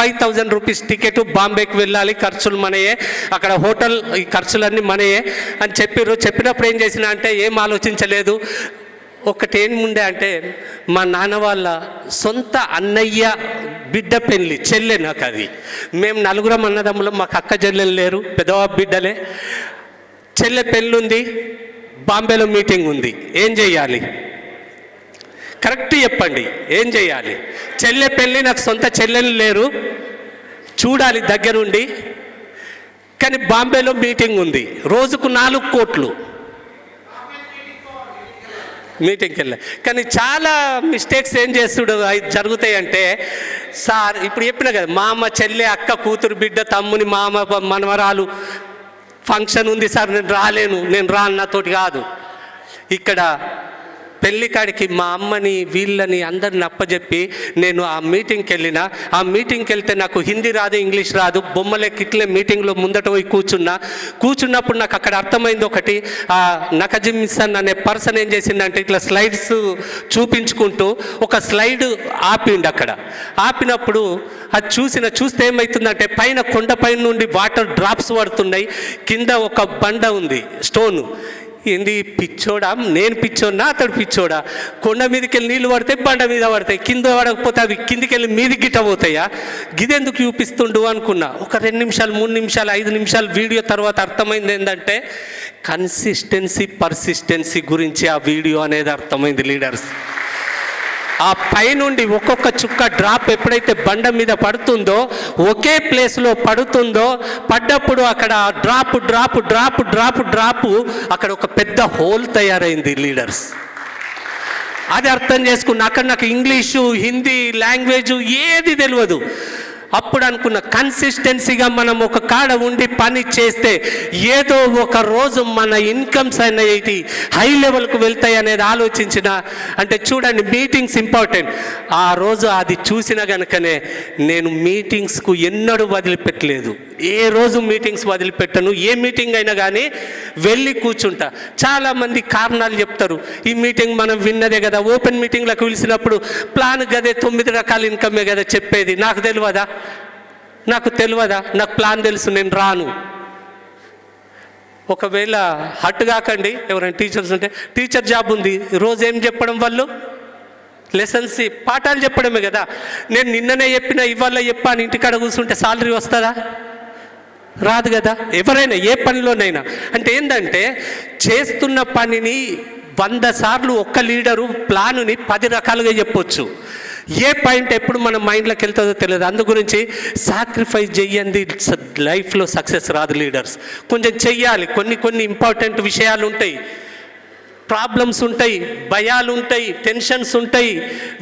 5,000 రూపీస్ టికెట్, బాంబేకి వెళ్ళాలి, ఖర్చులు మనయే, అక్కడ హోటల్ ఈ ఖర్చులన్నీ మనయే అని చెప్పారు. చెప్పినప్పుడు ఏం చేసిన అంటే ఏం ఆలోచించలేదు. ఒకటి ఏముండే అంటే మా నాన్న వాళ్ళ సొంత అన్నయ్య బిడ్డ పెళ్ళి, చెల్లె నాకు అది. మేము నలుగురం అన్నదమ్ములం, మాకు అక్క చెల్లెలు లేరు, పెద్దవా బిడ్డలే. చెల్లె పెళ్ళి ఉంది, బాంబేలో మీటింగ్ ఉంది, ఏం చెయ్యాలి? కరెక్ట్ చెప్పండి, ఏం చేయాలి? చెల్లె పెళ్ళి, నాకు సొంత చెల్లెలు లేరు, చూడాలి దగ్గరుండి, కానీ బాంబేలో మీటింగ్ ఉంది, రోజుకు 4 కోట్లు మీటింగ్కి వెళ్ళా. కానీ చాలా మిస్టేక్స్ ఏం చేస్తుడు జరుగుతాయి అంటే, సార్ ఇప్పుడు చెప్పిన కదా, మామ, చెల్లె, అక్క, కూతురు, బిడ్డ, తమ్ముని, మామ, మనవరాలు ఫంక్షన్ ఉంది సార్, నేను రాలేను, నేను రాను, నాతోటి కాదు. ఇక్కడ పెళ్ళికాడికి మా అమ్మని వీళ్ళని అందరిని అప్పచెప్పి నేను ఆ మీటింగ్కి వెళ్ళిన. ఆ మీటింగ్కి వెళ్తే నాకు హిందీ రాదు, ఇంగ్లీష్ రాదు, బొమ్మలే కిట్లే మీటింగ్లో ముందట పోయి కూర్చున్నప్పుడు నాకు అక్కడ అర్థమైంది ఒకటి. ఆ నకజిమ్ మిసన్ అనే పర్సన్ ఏం చేసిందంటే ఇట్లా స్లైడ్స్ చూపించుకుంటూ ఒక స్లైడ్ ఆపిండు. అక్కడ ఆపినప్పుడు అది చూస్తే ఏమవుతుందంటే పైన కొండపైన నుండి వాటర్ డ్రాప్స్ పడుతున్నాయి, కింద ఒక బండ ఉంది, స్టోను. ఏంది పిచ్చోడా, నేను పిచ్చోడా, అతడు పిచ్చోడా? కొండ మీదకి వెళ్ళి నీళ్ళు పడితే బండ మీద పడతాయి, కింద పడకపోతే అవి కిందికి వెళ్ళి మీదికి గిట్ట పోతాయా? గిదెందుకు చూపిస్తుండు అనుకున్నా. ఒక 2 నిమిషాలు, 3 నిమిషాలు, 5 నిమిషాలు వీడియో తర్వాత అర్థమైంది ఏంటంటే కన్సిస్టెన్సీ, పర్సిస్టెన్సీ గురించి ఆ వీడియో అనేది అర్థమైంది లీడర్స్. ఆ పైనుండి ఒక్కొక్క చుక్క డ్రాప్ ఎప్పుడైతే బండ మీద పడుతుందో, ఒకే ప్లేస్లో పడుతుందో, పడ్డప్పుడు అక్కడ drop drop drop drop drop అక్కడ ఒక పెద్ద హోల్ తయారైంది లీడర్స్. అది అర్థం చేసుకున్న. అక్కడ నాకు ఇంగ్లీషు, హిందీ లాంగ్వేజ్ ఏది తెలియదు. అప్పుడు అనుకున్న కన్సిస్టెన్సీగా మనం ఒక కాడ ఉండి పని చేస్తే ఏదో ఒక రోజు మన ఇన్కమ్స్ అనేది హై లెవెల్కు వెళ్తాయి అనేది ఆలోచించిన. అంటే చూడండి, మీటింగ్స్ ఇంపార్టెంట్. ఆ రోజు అది చూసిన కనుకనే నేను మీటింగ్స్కు ఎన్నడూ వదిలిపెట్టలేదు. ఏ రోజు మీటింగ్స్ వదిలిపెట్టను. ఏ మీటింగ్ అయినా కానీ వెళ్ళి కూర్చుంటా. చాలామంది కారణాలు చెప్తారు, ఈ మీటింగ్ మనం విన్నదే కదా, ఓపెన్ మీటింగ్లకు పిలిచినప్పుడు ప్లాన్ గదే 9 రకాల ఇన్కమే కదా చెప్పేది, నాకు తెలియదా? నాకు ప్లాన్ తెలుసు, నేను రాను. ఒకవేళ హట్ కాకండి, ఎవరైనా టీచర్స్ ఉంటే, టీచర్ జాబ్ ఉంది, రోజు ఏం చెప్పడం, వాళ్ళు లెసన్స్ పాఠాలు చెప్పడమే కదా. నేను నిన్ననే చెప్పిన, ఇవాళ చెప్పాను, ఇంటికాడ కూర్చుంటే సాలరీ వస్తుందా? రాదు కదా. ఎవరైనా ఏ పనిలోనైనా. అంటే ఏంటంటే చేస్తున్న పనిని 100 సార్లు ఒక్క లీడరు ప్లానుని 10 రకాలుగా చెప్పొచ్చు. ఏ పాయింట్ ఎప్పుడు మన మైండ్లోకి వెళ్తుందో తెలియదు. అందు గురించి సాక్రిఫైస్ చెయ్యండి, లైఫ్లో సక్సెస్ రాదు లీడర్స్. కొంచెం చెయ్యాలి. కొన్ని ఇంపార్టెంట్ విషయాలు ఉంటాయి, ప్రాబ్లమ్స్ ఉంటాయి, భయాలు ఉంటాయి, టెన్షన్స్ ఉంటాయి,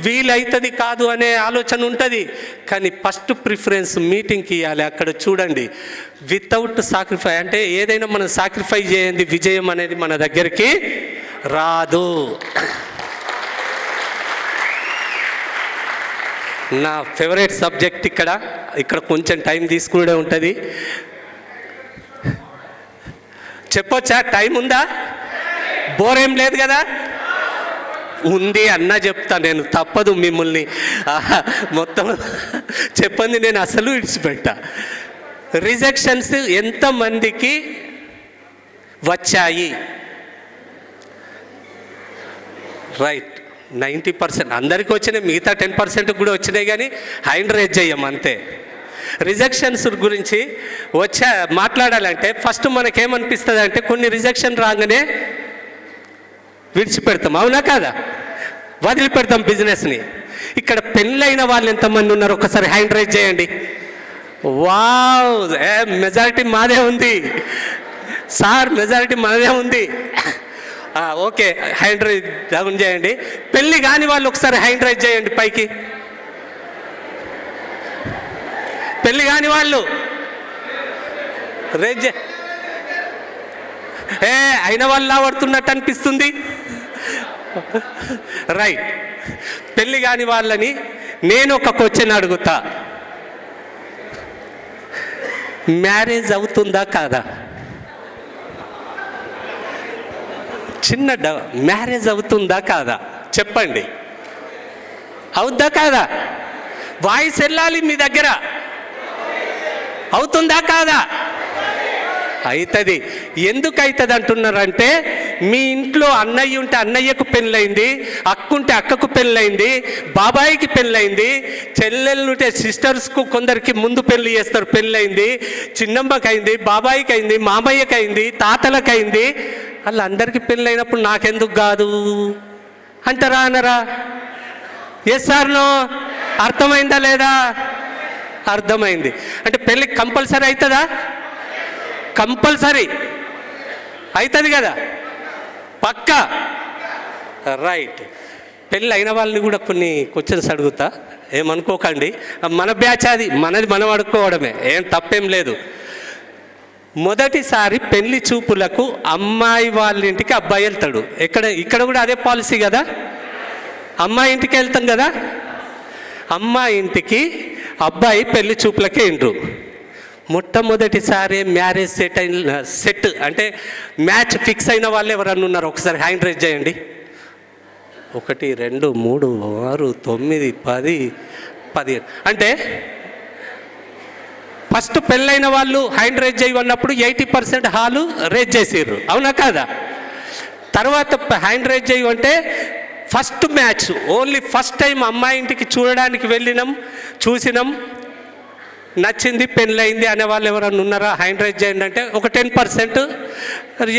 వీలైతుంది కాదు అనే ఆలోచన ఉంటుంది. కానీ ఫస్ట్ ప్రిఫరెన్స్ మీటింగ్కి ఇవ్వాలి. అక్కడ చూడండి, వితౌట్ సాక్రిఫై అంటే ఏదైనా మనం సాక్రిఫై చేయండి, విజయం అనేది మన దగ్గరికి రాదు. నా ఫేవరెట్ సబ్జెక్ట్ ఇక్కడ కొంచెం టైం తీసుకునే ఉంటుంది. చెప్పొచ్చా? టైం ఉందా? బోర్ ఏం లేదు కదా? ఉంది అన్న చెప్తా నేను, తప్పదు. మిమ్మల్ని మొత్తం చెప్పండి, నేను అసలు విడిచిపెట్టా. రిజెక్షన్స్ ఎంతమందికి వచ్చాయి? రైట్, 90% అందరికీ వచ్చినాయి, మిగతా 10% కూడా వచ్చినాయి, కానీ హ్యాండ్ రేజ్ చేయం అంతే. రిజెక్షన్స్ గురించి మాట్లాడాలంటే ఫస్ట్ మనకేమనిపిస్తుంది అంటే, కొన్ని రిజెక్షన్ రాగానే విడిచిపెడతాం, అవునా కాదా? వదిలిపెడతాం బిజినెస్ని. ఇక్కడ పెళ్ళైన వాళ్ళు ఎంతమంది ఉన్నారు? ఒకసారి హ్యాండ్ రైజ్ చేయండి. వావ్, మెజారిటీ మాదే ఉంది సార్, మెజారిటీ మాదే ఉంది. ఓకే, హ్యాండ్ రైజ్ డౌన్ చేయండి. పెళ్ళి కాని వాళ్ళు ఒకసారి హ్యాండ్ రైజ్ చేయండి పైకి. పెళ్ళి కాని వాళ్ళు రైజ్ అయిన వాళ్ళ పడుతున్నట్టు అనిపిస్తుంది. రైట్, పెళ్ళి కాని వాళ్ళని నేను ఒక క్వశ్చన్ అడుగుతా, మ్యారేజ్ అవుతుందా కాదా? చిన్న మ్యారేజ్ అవుతుందా కాదా చెప్పండి. అవుద్దా కాదా? వాయిస్ వెళ్ళాలి మీ దగ్గర. అవుతుందా కాదా? అవుతుంది. ఎందుకు అవుతుంది అంటున్నారంటే, మీ ఇంట్లో అన్నయ్య ఉంటే అన్నయ్యకు పెళ్ళయింది, అక్క ఉంటే అక్కకు పెళ్ళయింది, బాబాయికి పెళ్ళయింది, చెల్లెళ్ళు ఉంటే సిస్టర్స్కు కొందరికి ముందు పెళ్ళి చేస్తారు, పెళ్ళయింది, చిన్నమ్మకి అయింది, బాబాయికి అయింది, మామయ్యకి అయింది, తాతలకు అయింది. వాళ్ళందరికీ పెళ్ళైనప్పుడు నాకెందుకు కాదు అంటారా అనరా? Yes or no? అర్థమైందా లేదా? అర్థమైంది. అంటే పెళ్ళి కంపల్సరీ అవుతుందా? కంపల్సరీ అవుతుంది కదా, పక్కా. రైట్. పెళ్ళి అయిన వాళ్ళని కూడా కొన్ని క్వశ్చన్స్ అడుగుతా, ఏమనుకోకండి. మన బ్యాచ్ అది, మనది మనం అడుక్కోవడమే, ఏం తప్పేం లేదు. మొదటిసారి పెళ్లి చూపులకు అమ్మాయి వాళ్ళ ఇంటికి అబ్బాయి వెళ్తాడు. ఇక్కడ కూడా అదే పాలసీ కదా, అమ్మాయి ఇంటికి వెళ్తాం కదా. అమ్మాయి ఇంటికి అబ్బాయి పెళ్లి చూపులకే ఇండ్రు. మొట్టమొదటిసారి మ్యారేజ్ సెట్ అంటే మ్యాచ్ ఫిక్స్ అయిన వాళ్ళు ఎవరన్నా ఉన్నారు? ఒకసారి హ్యాండ్ రైజ్ చేయండి. 1 2 3 6 9 10 15. అంటే ఫస్ట్ పెళ్ళైన వాళ్ళు హ్యాండ్ రైజ్ చేయమన్నప్పుడు 80% హాలు రేజ్ చేసిర్రు, అవునా కాదా? తర్వాత హ్యాండ్ రైజ్ చేయమంటే first match, only first time అమ్మాయి ఇంటికి చూడడానికి వెళ్ళినాం, చూసినాం, నచ్చింది, పెళ్ళయింది అనే వాళ్ళు ఎవరన్నా ఉన్నారా? హ్యాండ్ రైజ్ చేయండి అంటే ఒక 10%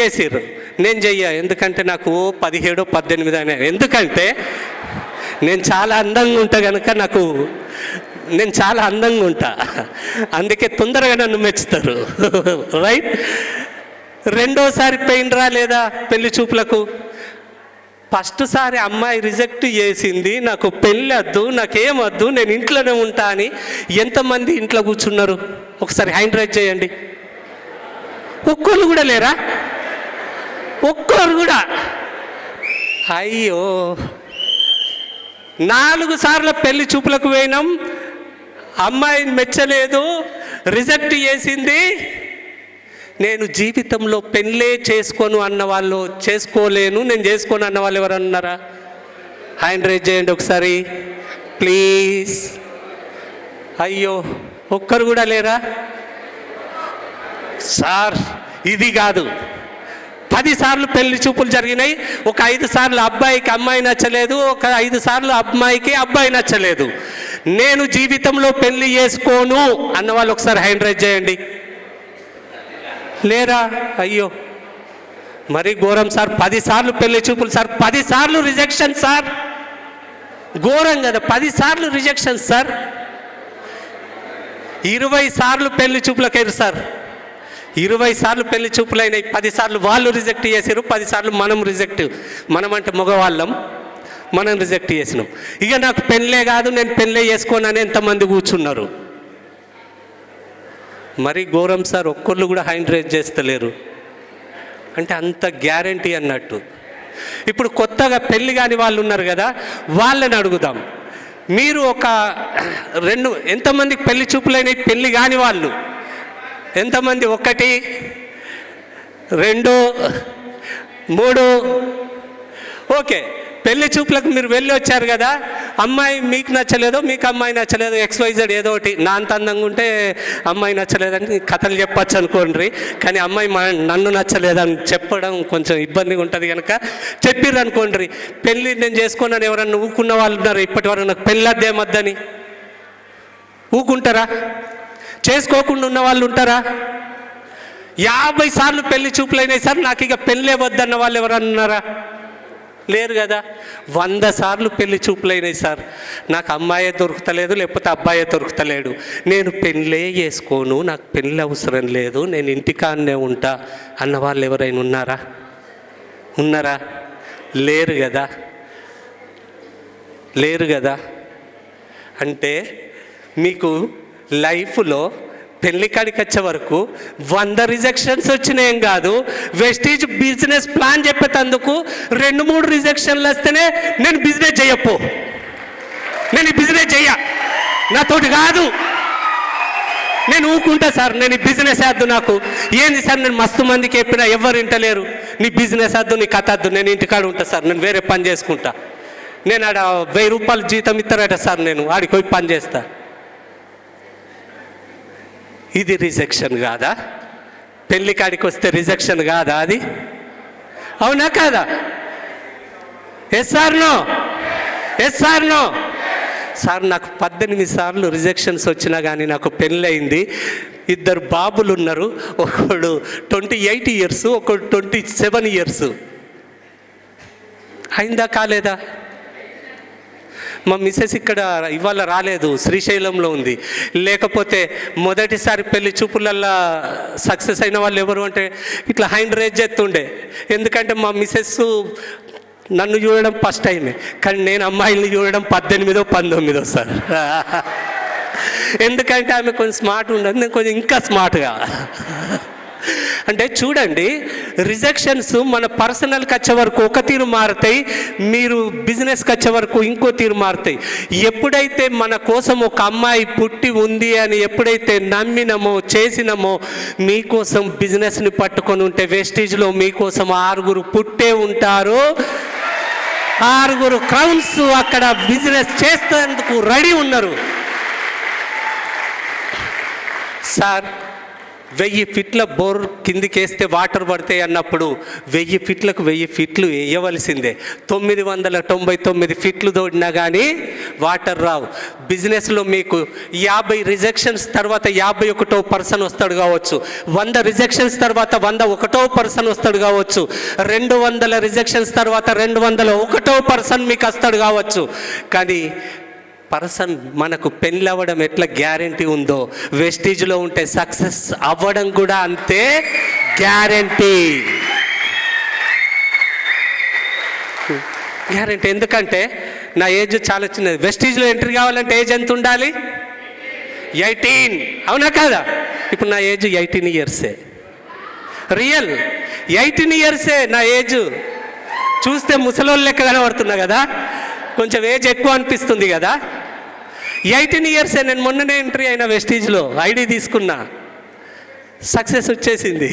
చేసిర్రు. నేను చెయ్యా, ఎందుకంటే నాకు 17 18 అనే, ఎందుకంటే నేను చాలా అందంగా ఉంటా కనుక, నేను చాలా అందంగా ఉంటా, అందుకే తొందరగా నన్ను మెచ్చుతారు. రైట్. రెండోసారి పోయినరా లేదా పెళ్లి చూపులకు? ఫస్ట్ సారి అమ్మాయి రిజెక్ట్ చేసింది, నాకు పెళ్ళి వద్దు, నాకేమొద్దు, నేను ఇంట్లోనే ఉంటా అని ఎంతమంది ఇంట్లో కూర్చున్నారు? ఒకసారి హ్యాండ్ రైజ్ చేయండి. ఒక్కరు కూడా లేరా? ఒక్కరు కూడా? అయ్యో, 4 సార్లు పెళ్లి చూపులకు పోయినాం, అమ్మాయిని మెచ్చలేదు, రిజెక్ట్ చేసింది. నేను జీవితంలో పెళ్ళే చేసుకోను అన్న వాళ్ళు, చేసుకోలేను, నేను చేసుకోను అన్న వాళ్ళు ఎవరన్నారా? హ్యాండ్ రైజ్ చేయండి ఒకసారి ప్లీజ్. అయ్యో, ఒక్కరు కూడా లేరా? సార్ ఇది కాదు, 10 సార్లు పెళ్లి చూపులు జరిగినాయి, ఒక 5 సార్లు అబ్బాయికి అమ్మాయి నచ్చలేదు, ఒక 5 సార్లు అమ్మాయికి అబ్బాయి నచ్చలేదు. నేను జీవితంలో పెళ్లి చేసుకోను అన్న వాళ్ళు ఒకసారి హ్యాండ్ రైజ్ చేయండి. లేరా? అయ్యో, మరి ఘోరం సార్. 10 సార్లు పెళ్లి చూపులు సార్, 10 సార్లు రిజెక్షన్ సార్, ఘోరం కదా. 10 సార్లు రిజెక్షన్ సార్. 20 సార్లు పెళ్లి చూపులకైరు సార్, 20 సార్లు పెళ్లి చూపులైనాయి, 10 సార్లు వాళ్ళు రిజెక్ట్ చేశారు, 10 సార్లు మనం రిజెక్ట్. మనం అంటే మగవాళ్ళం, మనం రిజెక్ట్ చేసినాం. ఇక నాకు పెళ్ళే కాదు, నేను పెళ్ళే చేసుకోనని ఎంతమంది కూర్చున్నారు? మరి ఘోరం సార్. ఒక్కళ్ళు కూడా హ్యాండ్ రైజ్ చేస్తలేరు అంటే అంత గ్యారంటీ అన్నట్టు. ఇప్పుడు కొత్తగా పెళ్ళి కాని వాళ్ళు ఉన్నారు కదా, వాళ్ళని అడుగుదాం. మీరు ఒక 2 ఎంతమందికి పెళ్లి చూపులైనవి? పెళ్ళి కాని వాళ్ళు ఎంతమంది? 1 2 3. ఓకే, పెళ్లి చూపులకు మీరు వెళ్ళి వచ్చారు కదా, అమ్మాయి మీకు నచ్చలేదో, మీకు అమ్మాయి నచ్చలేదో, XYZ ఏదో ఒకటి, నా అంత అందంగా ఉంటే అమ్మాయి నచ్చలేదని కథలు చెప్పచ్చు అనుకోండి. కానీ అమ్మాయి నన్ను నచ్చలేదని చెప్పడం కొంచెం ఇబ్బందిగా ఉంటుంది కనుక చెప్పిర్రు అనుకోండి. పెళ్ళి నేను చేసుకున్నాను ఎవరన్నా ఊకున్న వాళ్ళు ఉన్నారు ఇప్పటి వరకు? నాకు పెళ్ళద్దేమద్దని ఊకుంటారా? చేసుకోకుండా ఉన్న వాళ్ళు ఉంటారా? 50 సార్లు పెళ్లి చూపులైనాయి సార్, నాకు ఇక పెళ్ళే వద్దన్న వాళ్ళు ఎవరన్నారా? లేరు కదా. 100 సార్లు పెళ్లి చూపులైనాయి సార్, నాకు అమ్మాయే దొరుకుతలేదు, లేకపోతే అబ్బాయే దొరుకుతలేడు, నేను పెళ్ళే చేసుకోను, నాకు పెళ్ళి అవసరం లేదు, నేను ఇంటికాన్నే ఉంటా అన్న వాళ్ళు ఎవరైనా ఉన్నారా? ఉన్నారా? లేరు కదా. లేరు కదా. అంటే మీకు లైఫ్లో పెళ్లి కాడికి వచ్చే వరకు 100 రిజెక్షన్స్ వచ్చినాయేం కాదు, వెస్టీజ్ బిజినెస్ ప్లాన్ చెప్పేటందుకు 2-3 రిజెక్షన్లు వస్తేనే నేను బిజినెస్ చేయపో, నేను ఈ బిజినెస్ చెయ్య, నాతోటి కాదు, నేను ఊకుంటా సార్, నేను ఈ బిజినెస్ వద్దు, నాకు ఏంది సార్, నేను మస్తు మందికి చెప్పినా ఎవరు వింటలేరు, నీ బిజినెస్ వద్దు, నీ కథ వద్దు, నేను ఇంటికాడ ఉంటా సార్, నేను వేరే పని చేసుకుంటా, నేను ఆడ 1000 రూపాయలు జీతం ఇస్తారట సార్, నేను ఆడికి పోయి పని చేస్తా. ఇది రిజెక్షన్ కాదా? పెళ్లి కాడికి వస్తే రిజెక్షన్ కాదా అది? అవునా కాదా? Yes or no? Yes or no? Sir నాకు 18 సార్లు రిజెక్షన్స్ వచ్చినా కానీ నాకు పెళ్ళయింది. 2 బాబులు ఉన్నారు. ఒకడు 28 ఇయర్స్, ఒకడు 27 ఇయర్స్. అయిందా కాలేదా? మా మిస్సెస్ ఇక్కడ ఇవాళ రాలేదు, శ్రీశైలంలో ఉంది. లేకపోతే మొదటిసారి పెళ్లి చూపులల్లా సక్సెస్ అయిన వాళ్ళు ఎవరు అంటే ఇట్లా హ్యాండ్ రేజ్ చేస్తుండే. ఎందుకంటే మా మిస్సెస్ నన్ను చూడడం ఫస్ట్ టైమే, కానీ నేను అమ్మాయిల్ని చూడడం 18, 19 సార్. ఎందుకంటే ఆమె కొంచెం స్మార్ట్ ఉండదు, నేను కొంచెం ఇంకా స్మార్ట్గా. అంటే చూడండి, రిజెక్షన్స్ మన పర్సనల్కి వచ్చే వరకు ఒక తీరు మారుతాయి, మీరు బిజినెస్కి వచ్చే వరకు ఇంకో తీరు మారుతాయి. ఎప్పుడైతే మన కోసం ఒక అమ్మాయి పుట్టి ఉంది అని ఎప్పుడైతే నమ్మినమో చేసినామో, మీకోసం బిజినెస్ని పట్టుకొని ఉంటే వెస్టీజ్లో మీకోసం 6 పుట్టే ఉంటారు. 6 క్రౌన్స్ అక్కడ బిజినెస్ చేసేందుకు రెడీ ఉన్నారు. సార్ 1000 ఫీట్ల బోర్ కిందికి వేస్తే వాటర్ పడతాయి అన్నప్పుడు 1000 ఫీట్లకు 1000 ఫీట్లు వేయవలసిందే. 999 ఫీట్లు తోడినా కానీ వాటర్ రావు. బిజినెస్లో మీకు 50 రిజెక్షన్స్ తర్వాత 51వ పర్సన్ వస్తాడు కావచ్చు, 100 రిజెక్షన్స్ తర్వాత 101వ పర్సన్ వస్తాడు కావచ్చు, 200 రిజెక్షన్స్ తర్వాత 201వ పర్సన్ మీకు వస్తాడు కావచ్చు. కానీ పర్సన్ మనకు పెళ్ళి అవ్వడం ఎట్లా గ్యారెంటీ ఉందో, వెస్టీజ్లో ఉంటే సక్సెస్ అవ్వడం కూడా అంతే గ్యారెంటీ. ఎందుకంటే నా ఏజ్ చాలా చిన్నది. వెస్టీజ్లో ఎంట్రీ కావాలంటే ఏజ్ ఎంత ఉండాలి? 18. అవునా కాదా? ఇప్పుడు నా ఏజ్ 18 ఇయర్సే. రియల్ 18 ఇయర్సే నా ఏజ్. చూస్తే ముసలోళ్ళు లెక్క కనబడుతున్నా కదా, కొంచెం ఏజ్ ఎక్కువ అనిపిస్తుంది కదా. 18 ఇయర్సే. నేను మొన్ననే ఎంట్రీ అయిన వెస్టీజ్లో, ఐడి తీసుకున్నా, సక్సెస్ వచ్చేసింది.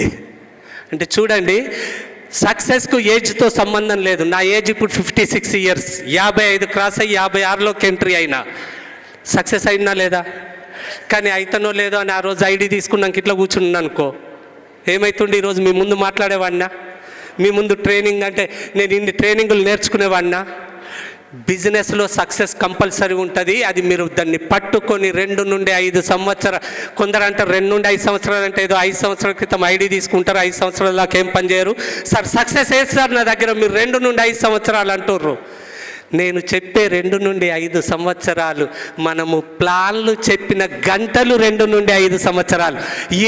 అంటే చూడండి, సక్సెస్కు ఏజ్తో సంబంధం లేదు. నా ఏజ్ ఇప్పుడు 56 ఇయర్స్, 55 క్రాస్ అయ్యి 56లోకి ఎంట్రీ అయినా. సక్సెస్ అయినా లేదా? కానీ అయితనో లేదో అని ఆ రోజు ఐడి తీసుకున్నాక ఇట్లా కూర్చున్నాను అనుకో, ఏమవుతుండే? ఈరోజు మీ ముందు మాట్లాడేవాడినా, మీ ముందు ట్రైనింగ్ అంటే నేను ఇన్ని ట్రైనింగులు నేర్చుకునేవాడినా. బిజినెస్లో సక్సెస్ కంపల్సరీ ఉంటుంది. అది మీరు దాన్ని పట్టుకొని 2 నుండి 5 సంవత్సరాలు, కొందరు అంటారు 2 నుండి 5 సంవత్సరాలు అంటే ఏదో 5 సంవత్సరాల క్రితం ఐడి తీసుకుంటారు, 5 సంవత్సరాల దాకా ఏం పని చేయరు. సార్ సక్సెస్ ఏది సార్ నా దగ్గర? మీరు 2 నుండి 5 సంవత్సరాలు అంటుర్రు. నేను చెప్పే 2 నుండి 5 సంవత్సరాలు, మనము ప్లాన్లు చెప్పిన గంటలు 2 నుండి 5 సంవత్సరాలు,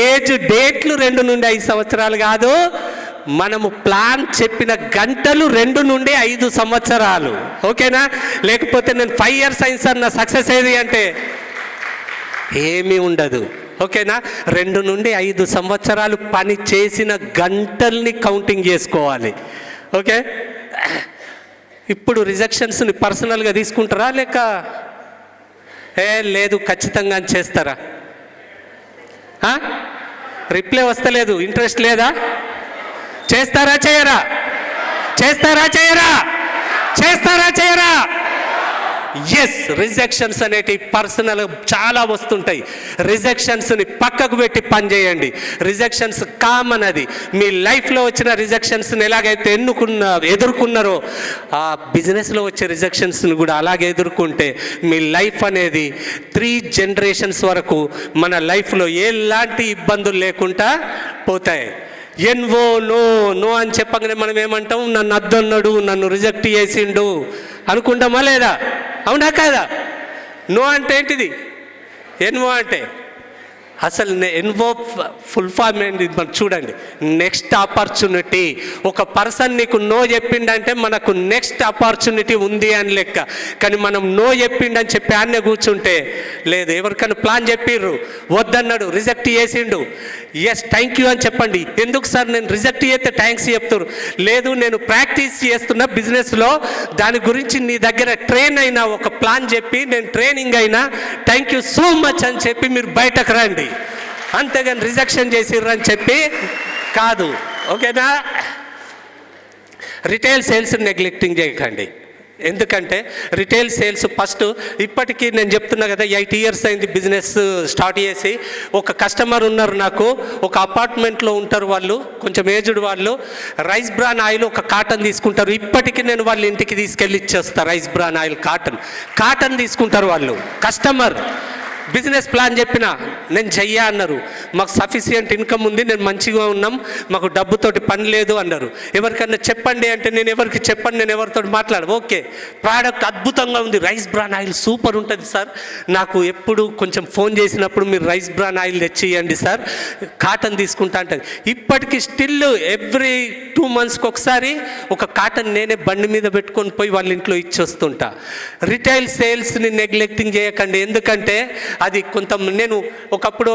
ఏజ్ డేట్లు 2 నుండి 5 సంవత్సరాలు కాదు. మనము ప్లాన్ చెప్పిన గంటలు 2 నుండి 5 సంవత్సరాలు. ఓకేనా? లేకపోతే నేను 5 ఇయర్స్ అయింది సార్ నా సక్సెస్ ఏది అంటే ఏమీ ఉండదు. ఓకేనా? 2 నుండి 5 సంవత్సరాలు పని చేసిన గంటల్ని కౌంటింగ్ చేసుకోవాలి. ఓకే? ఇప్పుడు రిజెక్షన్స్ని పర్సనల్గా తీసుకుంటారా లేక లేదు ఖచ్చితంగా చేస్తారా? రిప్లై వస్తలేదు, ఇంట్రెస్ట్ లేదా? చేస్తారా చేయరా? చేస్తారా చేయరా? చేస్తారా చేయరా? ఎస్. రిజెక్షన్స్ అనేటివి పర్సనల్ చాలా వస్తుంటాయి. రిజెక్షన్స్ని పక్కకు పెట్టి పని చేయండి. Rejections common. అది మీ లైఫ్లో వచ్చిన రిజెక్షన్స్ని ఎలాగైతే ఎదుర్కొన్నారో, ఆ బిజినెస్లో వచ్చే రిజెక్షన్స్ని కూడా అలాగే ఎదుర్కొంటే మీ లైఫ్ అనేది 3 జనరేషన్స్ వరకు మన లైఫ్లో ఎలాంటి ఇబ్బందులు లేకుండా పోతాయి. ఎన్వో నో నో అని చెప్పగానే మనం ఏమంటాం? నన్ను అద్దన్నాడు, నన్ను రిజెక్ట్ చేసిండు అనుకుంటామా లేదా? అవునా కాదా? నో అంటే ఏంటిది? ఎన్వో అంటే అసలు ఎన్వో ఫుల్ ఫామ్ ఏంటి మనం చూడండి. Next opportunity. ఒక పర్సన్ నీకు నో చెప్పిండంటే మనకు నెక్స్ట్ ఆపర్చునిటీ ఉంది అని లెక్క. కానీ మనం నో చెప్పిండని చెప్పి ఆన్నే కూర్చుంటే, లేదు ఎవరికైనా ప్లాన్ చెప్పిర్రు, వద్దన్నాడు, రిజెక్ట్ చేసిండు, ఎస్ థ్యాంక్ యూ అని చెప్పండి. ఎందుకు సార్ నేను రిజెక్ట్ చేస్తే థ్యాంక్స్ చెప్తారు? లేదు నేను ప్రాక్టీస్ చేస్తున్న బిజినెస్లో దాని గురించి నీ దగ్గర ట్రైన్ అయినా, ఒక ప్లాన్ చెప్పి నేను ట్రైనింగ్ అయినా, థ్యాంక్ యూ సో మచ్ అని చెప్పి మీరు బయటకు రండి. అంతేగాని రిజెక్షన్ చేసిర్రు అని చెప్పి కాదు. ఓకేనా? రిటైల్ సేల్స్ నెగ్లెక్టింగ్ చేయకండి. ఎందుకంటే రిటైల్ సేల్స్ ఫస్ట్, ఇప్పటికీ నేను చెప్తున్నా కదా 8 ఇయర్స్ అయింది బిజినెస్ స్టార్ట్ చేసి. ఒక కస్టమర్ ఉన్నారు నాకు, ఒక అపార్ట్మెంట్లో ఉంటారు వాళ్ళు, కొంచెం ఏజ్డ్ వాళ్ళు. రైస్ బ్రాన్ ఆయిల్ ఒక కాటన్ తీసుకుంటారు. ఇప్పటికీ నేను వాళ్ళ ఇంటికి తీసుకెళ్ళి ఇచ్చేస్తా. రైస్ బ్రాన్ ఆయిల్ కాటన్ తీసుకుంటారు వాళ్ళు. కస్టమర్ బిజినెస్ ప్లాన్ చెప్పిన, నేను చెయ్యా అన్నారు. మాకు సఫిషియంట్ ఇన్కమ్ ఉంది, నేను మంచిగా ఉన్నాం, మాకు డబ్బుతోటి పని లేదు అన్నారు. ఎవరికన్నా చెప్పండి అంటే నేను ఎవరికి చెప్పండి, నేను ఎవరితో మాట్లాడు. ఓకే, ప్రోడక్ట్ అద్భుతంగా ఉంది, రైస్ బ్రాన్ ఆయిల్ సూపర్ ఉంటుంది సార్, నాకు ఎప్పుడు కొంచెం ఫోన్ చేసినప్పుడు మీరు రైస్ బ్రాన్ ఆయిల్ తెచ్చియండి సార్, కాటన్ తీసుకుంటా అంటారు. ఇప్పటికీ స్టిల్ ఎవ్రీ 2 monthsకి ఒకసారి ఒక కాటన్ నేనే బండి మీద పెట్టుకొని పోయి వాళ్ళ ఇంట్లో ఇచ్చొస్తుంటా. రిటైల్ సేల్స్ని నెగ్లెక్టింగ్ చేయకండి. ఎందుకంటే అది నేను ఒకప్పుడు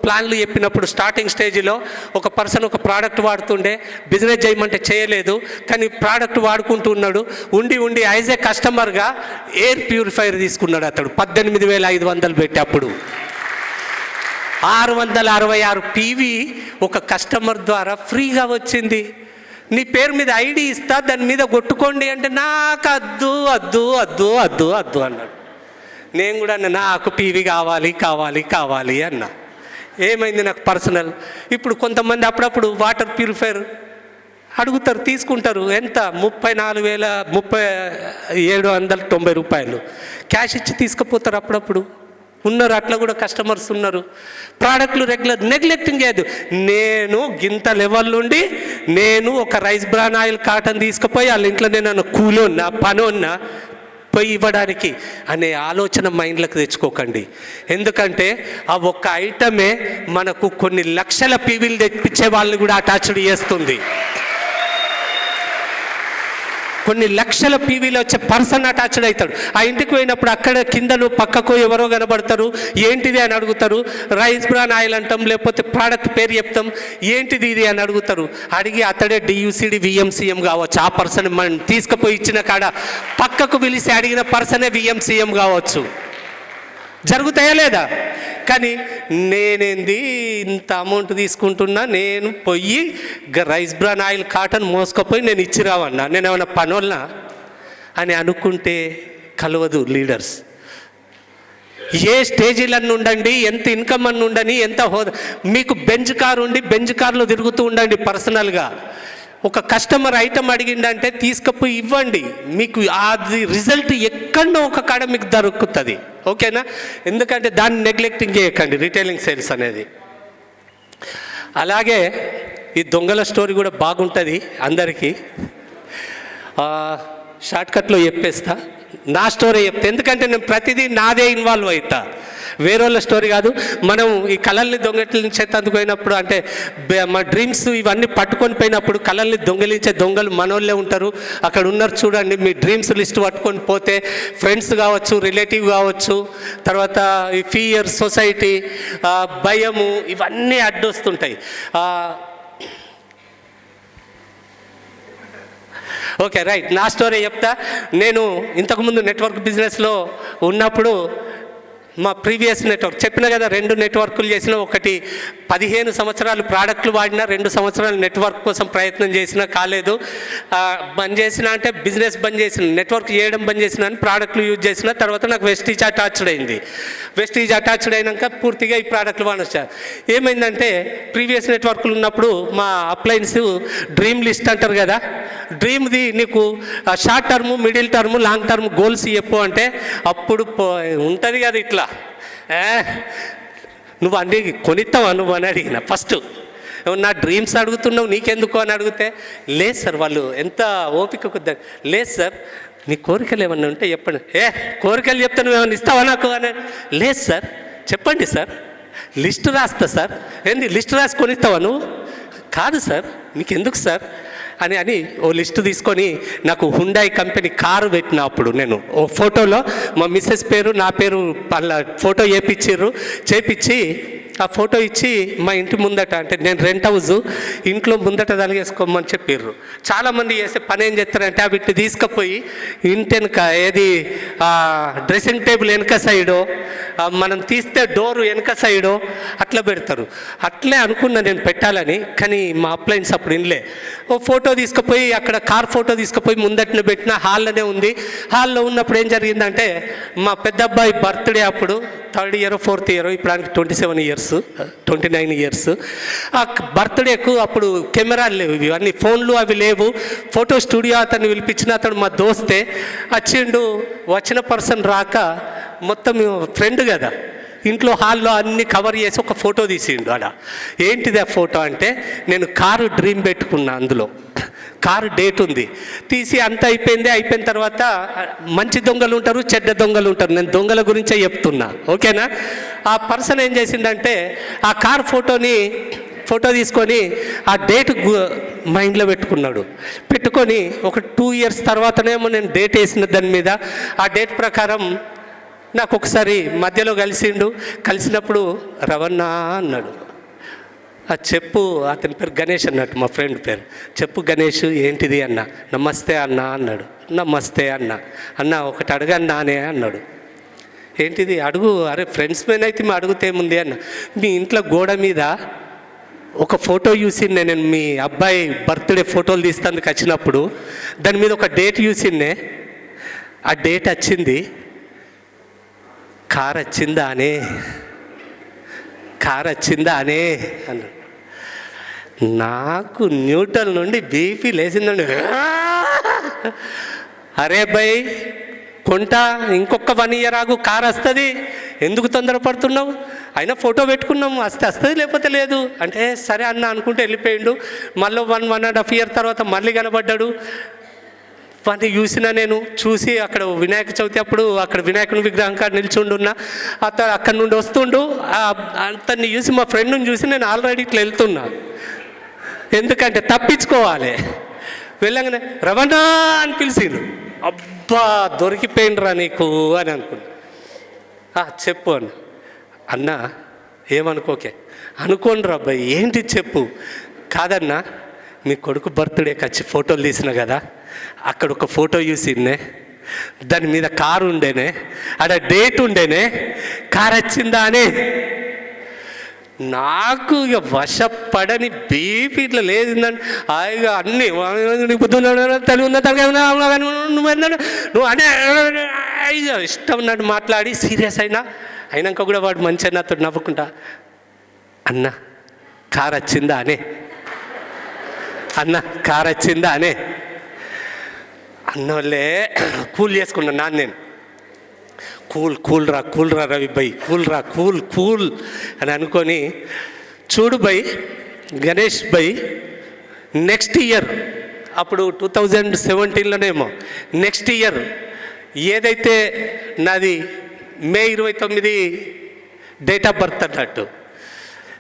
ప్లాన్లు చెప్పినప్పుడు స్టార్టింగ్ స్టేజ్లో ఒక పర్సన్ ఒక ప్రోడక్ట్ వాడుతుండే, బిజినెస్ చేయమంటే చేయలేదు, కానీ ప్రోడక్ట్ వాడుకుంటూ ఉన్నాడు. ఉండి యాజ్ ఏ కస్టమర్గా ఎయిర్ ప్యూరిఫైయర్ తీసుకున్నాడు. అతడు 18,500 పెట్టి అప్పుడు 666 PV ఒక కస్టమర్ ద్వారా ఫ్రీగా వచ్చింది. నీ పేరు మీద ఐడి ఇస్తా, దాని మీద కొట్టుకోండి అంటే నాకు అద్దు అన్నాడు. నేను కూడా నాకు PV కావాలి అన్నా. ఏమైంది నాకు పర్సనల్. ఇప్పుడు కొంతమంది అప్పుడప్పుడు వాటర్ ప్యూరిఫైయర్ అడుగుతారు, తీసుకుంటారు. ఎంత? 34,3790 రూపాయలు క్యాష్ ఇచ్చి తీసుకుపోతారు. అప్పుడప్పుడు ఉన్నారు, అట్లా కూడా కస్టమర్స్ ఉన్నారు. ప్రోడక్ట్లు నెగ్లెక్టింగ్ చేయదు. నేను గింత లెవెల్ నుండి నేను ఒక రైస్ బ్రాన్ ఆయిల్ కాటన్ తీసుకుపోయి వాళ్ళ ఇంట్లో నేను కూలోన్నా పనోన్నా పోయి ఇవ్వడానికి అనే ఆలోచన మైండ్లకు తెచ్చుకోకండి. ఎందుకంటే ఆ ఒక్క ఐటమే మనకు కొన్ని లక్షల PVలు తెప్పించే వాళ్ళని కూడా అటాచ్డ్ చేస్తుంది. కొన్ని లక్షల PVలు వచ్చే పర్సన్ అటాచ్డ్ అవుతాడు. ఆ ఇంటికి పోయినప్పుడు అక్కడ కిందను పక్కకు ఎవరో కనబడతారు, ఏంటిది అని అడుగుతారు. రైస్ బ్రాన్ ఆయిల్ అంటాం, లేకపోతే ప్రోడక్ట్ పేరు చెప్తాం, ఏంటిది ఇది అని అడుగుతారు. అడిగి అతడే DUCD VMCM కావచ్చు. ఆ పర్సన్ మనం తీసుకుపోయి ఇచ్చిన కాడ పక్కకు పిలిచి అడిగిన పర్సనే VMCM కావచ్చు. జరుగుతాయా లేదా? కానీ నేనేంది ఇంత అమౌంట్ తీసుకుంటున్నా, నేను పోయి రైస్ బ్రాన్ ఆయిల్ కాటన్ మోసుకపోయి నేను ఇచ్చి రావన్నా, నేను ఏమైనా పనోళ్ళనా అని అనుకుంటే కలవదు లీడర్స్. ఏ స్టేజీలన్నీ ఉండండి, ఎంత ఇన్కమ్ అన్నీ ఉండని, ఎంత హోదా, మీకు బెంజ్ కార్లో తిరుగుతూ ఉండండి. పర్సనల్గా ఒక కస్టమర్ ఐటమ్ అడిగిందంటే తీసుకుపోయి ఇవ్వండి. మీకు అది రిజల్ట్ ఎక్కడో ఒక కాడ మీకు దొరుకుతుంది. ఓకేనా? ఎందుకంటే దాన్ని నెగ్లెక్టింగ్ చేయకండి రిటైలింగ్ సేల్స్ అనేది. అలాగే ఈ దొంగల స్టోరీ కూడా బాగుంటుంది అందరికీ. షార్ట్కట్లో చెప్పేస్తా, నా స్టోరీ చెప్తా. ఎందుకంటే నేను ప్రతిదీ నాదే ఇన్వాల్వ్ అవుతా, వేరే వాళ్ళ స్టోరీ కాదు. మనం ఈ కళల్ని దొంగలించేందుకు పోయినప్పుడు, అంటే మా డ్రీమ్స్ ఇవన్నీ పట్టుకొని పోయినప్పుడు కళల్ని దొంగలించే దొంగలు మనోళ్ళే ఉంటారు. అక్కడ ఉన్నారు చూడండి. మీ డ్రీమ్స్ లిస్ట్ పట్టుకొని పోతే ఫ్రెండ్స్ కావచ్చు, రిలేటివ్ కావచ్చు, తర్వాత ఈ ఫియర్, సొసైటీ, భయము, ఇవన్నీ అడ్డొస్తుంటాయి. Okay, right. నా స్టోరీ చెప్తా. నేను ఇంతకుముందు నెట్వర్క్ బిజినెస్లో ఉన్నప్పుడు మా ప్రీవియస్ నెట్వర్క్ చెప్పిన కదా, 2 నెట్వర్క్లు చేసిన. ఒకటి 15 సంవత్సరాలు ప్రోడక్ట్లు వాడిన, 2 సంవత్సరాలు నెట్వర్క్ కోసం ప్రయత్నం చేసిన, కాలేదు. బంద్ చేసిన అంటే బిజినెస్ బంద్ చేసిన, నెట్వర్క్ చేయడం బంద్ చేసిన అని ప్రోడక్ట్లు యూజ్ చేసిన. తర్వాత నాకు వెస్టీజ్ అటాచ్డ్ అయింది. వెస్టీజ్ అటాచ్డ్ అయినాక పూర్తిగా ఈ ప్రోడక్ట్లు వాడొచ్చారు. ఏమైందంటే ప్రీవియస్ నెట్వర్క్లు ఉన్నప్పుడు మా అప్లయన్స్ డ్రీమ్ లిస్ట్ అంటారు కదా, డ్రీమ్ది నీకు short term, middle term, long term goals చెప్పు అంటే అప్పుడు ఉంటుంది కదా ఇట్లా, నువ్వు అన్నీ కొనిస్తావా నువ్వు అని అడిగిన. ఫస్ట్ నా డ్రీమ్స్ అడుగుతున్నావు నీకెందుకు అని అడిగితే, లేదు సార్, వాళ్ళు ఎంత ఓపిక కొద్ది, లేదు సార్ నీ కోరికలు ఏమన్నా ఉంటే చెప్పండి. కోరికలు చెప్తే నువ్వు ఏమన్నా ఇస్తావా నాకు అని, లేదు సార్ చెప్పండి సార్, లిస్ట్ రాస్తా సార్. ఏంది లిస్ట్ రాసి కొనిస్తావా నువ్వు? కాదు సార్, మీకు ఎందుకు సార్ అని ఓ లిస్టు తీసుకొని నాకు హుండాయ్ కంపెనీ కారు పెట్టిన. అప్పుడు నేను ఓ ఫోటోలో మా మిస్సెస్ పేరు, నా పేరు వాళ్ళ ఫోటో చేపించి ఆ ఫోటో ఇచ్చి మా ఇంటి ముందట, అంటే నేను రెంట్ హౌస్, ఇంట్లో ముందట తలిగేసుకోమని చెప్పారు. చాలామంది చేసే పని ఏం చేస్తారంటే వీటిని తీసుకుపోయి ఇంటి వెనక, ఏది డ్రెస్సింగ్ టేబుల్ వెనక సైడో, మనం తీస్తే డోరు వెనక సైడో అట్లా పెడతారు. అట్లే అనుకున్నా నేను పెట్టాలని, కానీ మా అప్లయన్స్ అప్పుడు ఇన్లే. ఓ ఫోటో తీసుకుపోయి అక్కడ కార్ ఫోటో తీసుకుపోయి ముందటిని పెట్టిన, హాల్లోనే ఉంది. హాల్లో ఉన్నప్పుడు ఏం జరిగిందంటే మా పెద్ద అబ్బాయి బర్త్డే, అప్పుడు 3rd ఇయర్ 4th ఇయర్, ఇప్పుడు ఆయనకి 27 ఇయర్స్ 29 ఇయర్స్. ఆ బర్త్డేకు అప్పుడు కెమెరాలు లేవు, ఇవన్నీ ఫోన్లు అవి లేవు. ఫోటో స్టూడియో అతన్ని పిలిపించిన, అతడు మా దోస్తే వచ్చిండు. వచ్చిన పర్సన్ రాక మొత్తం ఫ్రెండ్ కదా, ఇంట్లో హాల్లో అన్ని కవర్ చేసి ఒక ఫోటో తీసిండు. ఆడ ఏంటిది ఆ ఫోటో అంటే, నేను కారు డ్రీమ్ పెట్టుకున్నా, అందులో కారు డేట్ ఉంది. తీసి అంత అయిపోయింది. అయిపోయిన తర్వాత మంచి దొంగలు ఉంటారు, చెడ్డ దొంగలు ఉంటారు. నేను దొంగల గురించే చెప్తున్నా, ఓకేనా? ఆ పర్సన్ ఏం చేసిందంటే ఆ కార్ ఫోటో తీసుకొని ఆ డేట్ మైండ్లో పెట్టుకున్నాడు. పెట్టుకొని ఒక 2 ఇయర్స్ తర్వాతనేమో నేను డేట్ వేసిన దాని మీద, ఆ డేట్ ప్రకారం నాకు ఒకసారి మధ్యలో కలిసినప్పుడు రవణ అన్నాడు. ఆ చెప్పు, అతని పేరు గణేష్ అన్నట్టు, మా ఫ్రెండ్ పేరు. చెప్పు గణేష్, ఏంటిది అన్న. నమస్తే అన్న అన్నాడు. నమస్తే అన్న ఒకటి అడగన్నానే అన్నాడు. ఏంటిది అడుగు. అరే ఫ్రెండ్స్ మీద అయితే మీ అడుగుతే ఏముంది అన్న. మీ ఇంట్లో గోడ మీద ఒక ఫోటో చూసిండే నేను, మీ అబ్బాయి బర్త్డే ఫోటోలు తీస్తానికి వచ్చినప్పుడు దాని మీద ఒక డేట్ చూసిండే. ఆ డేట్ వచ్చింది, కార్ వచ్చిందా అనే అన్నాడు. నాకు న్యూటన్ నుండి బీపీ లేచిందండి. అరే భయ్, కొంటా, ఇంకొక 1 ఇయర్ ఆగు, కార్ వస్తుంది, ఎందుకు తొందరపడుతున్నావు? అయినా ఫోటో పెట్టుకున్నాము, వస్తుంది లేకపోతే లేదు అంటే సరే అన్న అనుకుంటే వెళ్ళిపోయిండు. మళ్ళీ 1.5 ఇయర్ తర్వాత మళ్ళీ కనబడ్డాడు. వాటిని చూసిన, నేను చూసి అక్కడ వినాయక చవితి అప్పుడు అక్కడ వినాయకుని విగ్రహం కాడ నిల్చుండున్నా. అక్కడి నుండి వస్తుండు. అతన్ని చూసి, మా ఫ్రెండ్ని చూసి నేను ఆల్రెడీ ఇట్లా వెళ్తున్నా, ఎందుకంటే తప్పించుకోవాలి. వెళ్ళగానే రవణ అని పిలిచిండు. అబ్బా దొరికిపోయిండ్రా నీకు అని అనుకున్నా. చెప్పు అన్న ఏమనుకోకే. అనుకోండి రా అబ్బాయి, ఏంటి చెప్పు. కాదన్నా, మీ కొడుకు బర్త్డేకి వచ్చి ఫోటోలు తీసిన కదా, అక్కడ ఒక ఫోటో చూసిండే, దాని మీద కారు ఉండేనే, ఆడ డేట్ ఉండేనే, కారు వచ్చిందా అనే. నాకు ఇక వశపడని బీపీ ఇట్లా లేదండి. ఇక అన్నీ తెలుగు నువ్వు అనే ఇష్టం ఉన్నట్టు మాట్లాడి సీరియస్ అయినాక కూడా వాడు మంచిగా నాతో నవ్వుకుంటా, అన్న కారు వచ్చిందా అనే అన్నోళ్ళే కూల్ చేసుకున్నా నేను. కూల్ రా రవి బై, కూల్ అని అనుకొని, చూడు by Ganesh by, next year, అప్పుడు 2017లోనేమో, నెక్స్ట్ ఇయర్ ఏదైతే నాది May 29 డేట్ ఆఫ్ బర్త్ అన్నట్టు,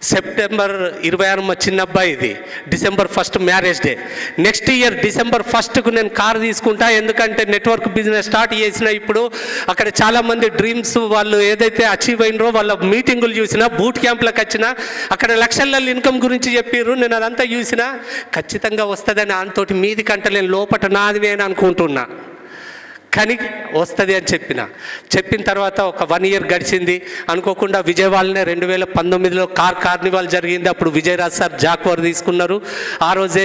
September 26 మా చిన్న అబ్బాయిది, December 1 marriage day. Next year December 1కు నేను కారు తీసుకుంటా. ఎందుకంటే నెట్వర్క్ బిజినెస్ స్టార్ట్ చేసిన, ఇప్పుడు అక్కడ చాలామంది డ్రీమ్స్ వాళ్ళు ఏదైతే అచీవ్ అయినరో వాళ్ళ మీటింగులు చూసినా, బూట్ క్యాంప్లకు వచ్చినా, అక్కడ లక్షల ఇన్కమ్ గురించి చెప్పారు. నేను అదంతా చూసినా ఖచ్చితంగా వస్తుందని ఆయనతోటి మీది కంటలేని లోపట నాది అని అనుకుంటున్నా. కానీ వస్తుంది అని చెప్పిన తర్వాత ఒక 1 ఇయర్ గడిచింది. అనుకోకుండా విజయవాడనే 2019లో కార్ కార్నివాల్ జరిగింది. అప్పుడు విజయరాజ్ సార్ జాక్వర్ తీసుకున్నారు. ఆ రోజే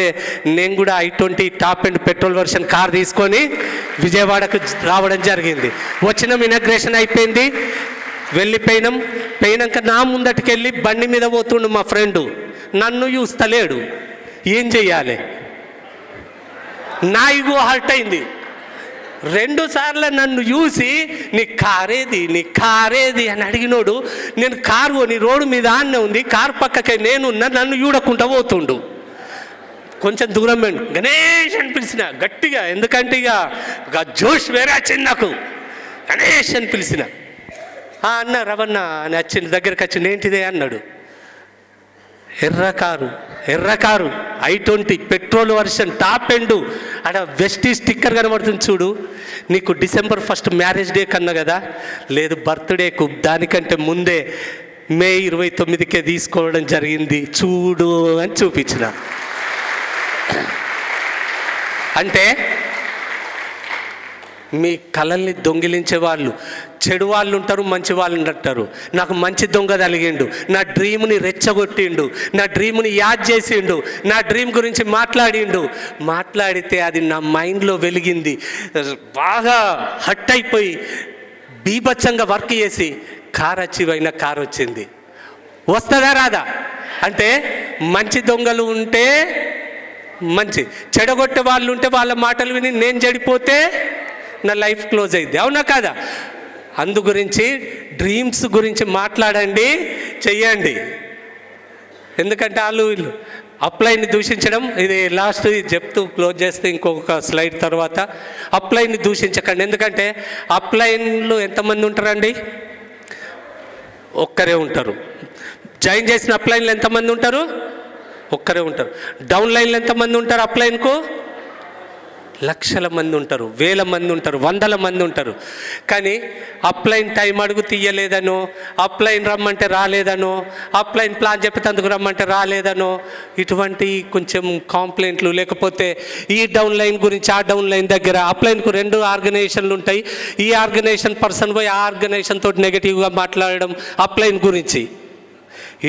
నేను కూడా i20 top and petrol version car తీసుకొని విజయవాడకు రావడం జరిగింది. వచ్చినాం, ఇనాగ్రేషన్ అయిపోయింది, పోయినాక నా ముందటికెళ్ళి బండి మీద పోతుండు మా ఫ్రెండు, నన్ను చూస్తలేడు. ఏం చెయ్యాలి? నా ఇగో హర్ట్ అయింది. 2 సార్లు నన్ను చూసి నీ కారేది అని అడిగినోడు, నేను కారు కొని రోడ్డు మీద ఆన్నే ఉంది, కారు పక్కకే నేనున్నా, నన్ను చూడకుండా పోతుండు. కొంచెం దూరం పోయిండు. గణేష్ అని పిలిచిన గట్టిగా, ఎందుకంటే ఇక జోష్ వేరే వచ్చింది నాకు. గణేష్ అని పిలిచిన. అన్న రవణ అని వచ్చింది, దగ్గరికి వచ్చింది. ఏంటిదే అన్నాడు. ఎర్ర car i20 petrol version top end, అక్కడ వెస్టీ స్టిక్కర్ కనబడుతుంది చూడు. నీకు December 1 మ్యారేజ్ డే కన్నా కదా, లేదు బర్త్డేకు దానికంటే ముందే మే 29కే తీసుకోవడం జరిగింది, చూడు అని చూపించిన. అంటే మీ కళల్ని దొంగిలించే వాళ్ళు, చెడు వాళ్ళు ఉంటారు, మంచి వాళ్ళు ఉంటారు. నాకు మంచి దొంగ తగిలిండు, నా డ్రీమ్ని రెచ్చగొట్టిండు, నా డ్రీమ్ని యాద్ చేసిండు, నా డ్రీమ్ గురించి మాట్లాడితే అది నా మైండ్లో వెలిగింది, బాగా హట్ అయిపోయి బీభత్సంగా వర్క్ చేసి కార్ అచీవ్ అయిన కార్ వచ్చింది. వస్తుందా రాదా? అంటే మంచి దొంగలు ఉంటే మంచి, చెడగొట్టే వాళ్ళు ఉంటే వాళ్ళ మాటలు విని నేను చెడిపోతే నా లైఫ్ క్లోజ్ అయింది. అవునా కాదా? అందు గురించి డ్రీమ్స్ గురించి మాట్లాడండి, చెయ్యండి. ఎందుకంటే వాళ్ళు వీళ్ళు అప్లైని దూషించడం, ఇది లాస్ట్ చెప్తూ క్లోజ్ చేస్తే ఇంకొక స్లైడ్ తర్వాత, అప్లైని దూషించకండి. ఎందుకంటే అప్లైన్లో ఎంతమంది ఉంటారండి? ఒక్కరే ఉంటారు. జాయిన్ చేసిన అప్లైన్లు ఎంతమంది ఉంటారు? ఒక్కరే ఉంటారు. డౌన్ లైన్లు ఎంతమంది ఉంటారు? అప్లైన్కు లక్షల మంది ఉంటారు, వేల మంది ఉంటారు, వందల మంది ఉంటారు. కానీ అప్లైన్ టైం అడుగు తీయలేదనో, అప్లైన్ రమ్మంటే రాలేదనో, అప్లైన్ ప్లాన్ చెప్పేందుకు రమ్మంటే రాలేదనో, ఇటువంటి కొంచెం కాంప్లైంట్లు, లేకపోతే ఈ డౌన్ లైన్ గురించి ఆ డౌన్ లైన్ దగ్గర అప్లైన్కు 2 ఆర్గనైజేషన్లు ఉంటాయి. ఈ ఆర్గనైజేషన్ పర్సన్ పోయి ఆ ఆర్గనైజేషన్ తోటి నెగిటివ్గా మాట్లాడడం అప్లైన్ గురించి.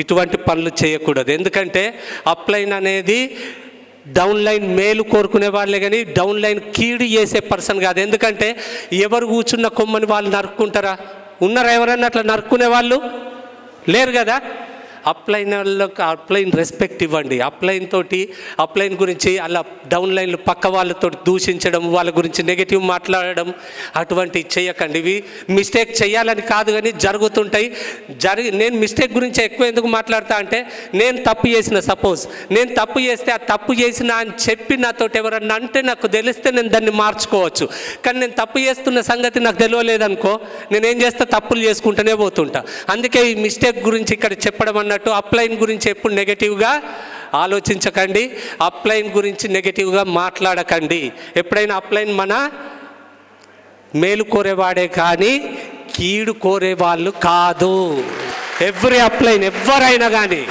ఇటువంటి పనులు చేయకూడదు. ఎందుకంటే అప్లైన్ అనేది డౌన్ లైన్ మేలు కోరుకునే వాళ్ళే కానీ డౌన్ లైన్ కీడు చేసే పర్సన్ కాదు. ఎందుకంటే ఎవరు కూర్చున్న కొమ్మని వాళ్ళు నరుక్కుంటారా? ఉన్నారా ఎవరన్నా అట్లా నరుక్కునే వాళ్ళు? లేరు కదా. అప్లైనర్లకు అప్లైన్ రెస్పెక్ట్ ఇవ్వండి. అప్లైన్ గురించి అలా డౌన్ లైన్లు పక్క వాళ్ళతో దూషించడం, వాళ్ళ గురించి నెగిటివ్ మాట్లాడడం అటువంటివి చేయకండి. ఇవి మిస్టేక్ చేయాలని కాదు కానీ జరుగుతుంటాయి. నేను మిస్టేక్ గురించి ఎక్కువ ఎందుకు మాట్లాడతా అంటే, నేను తప్పు చేసిన, సపోజ్ నేను తప్పు చేస్తే ఆ తప్పు చేసిన అని చెప్పి నాతో ఎవరన్నా అంటే నాకు తెలిస్తే నేను దాన్ని మార్చుకోవచ్చు. కానీ నేను తప్పు చేస్తున్న సంగతి నాకు తెలియలేదనుకో, నేనేం చేస్తా? తప్పులు చేసుకుంటూనే పోతుంటా. అందుకే ఈ మిస్టేక్ గురించి ఇక్కడ చెప్పడం అన్నట్టు. అప్లైన్ గురించి ఎప్పుడు నెగటివ్గా ఆలోచించకండి, అప్లైన్ గురించి నెగటివ్గా మాట్లాడకండి. ఎప్పుడైనా అప్లైన్ మన మేలు కోరేవాడే కానీ కీడు కోరే వాళ్ళు కాదు. ఎవ్రీ అప్లైన్ ఎవరైనా కానీ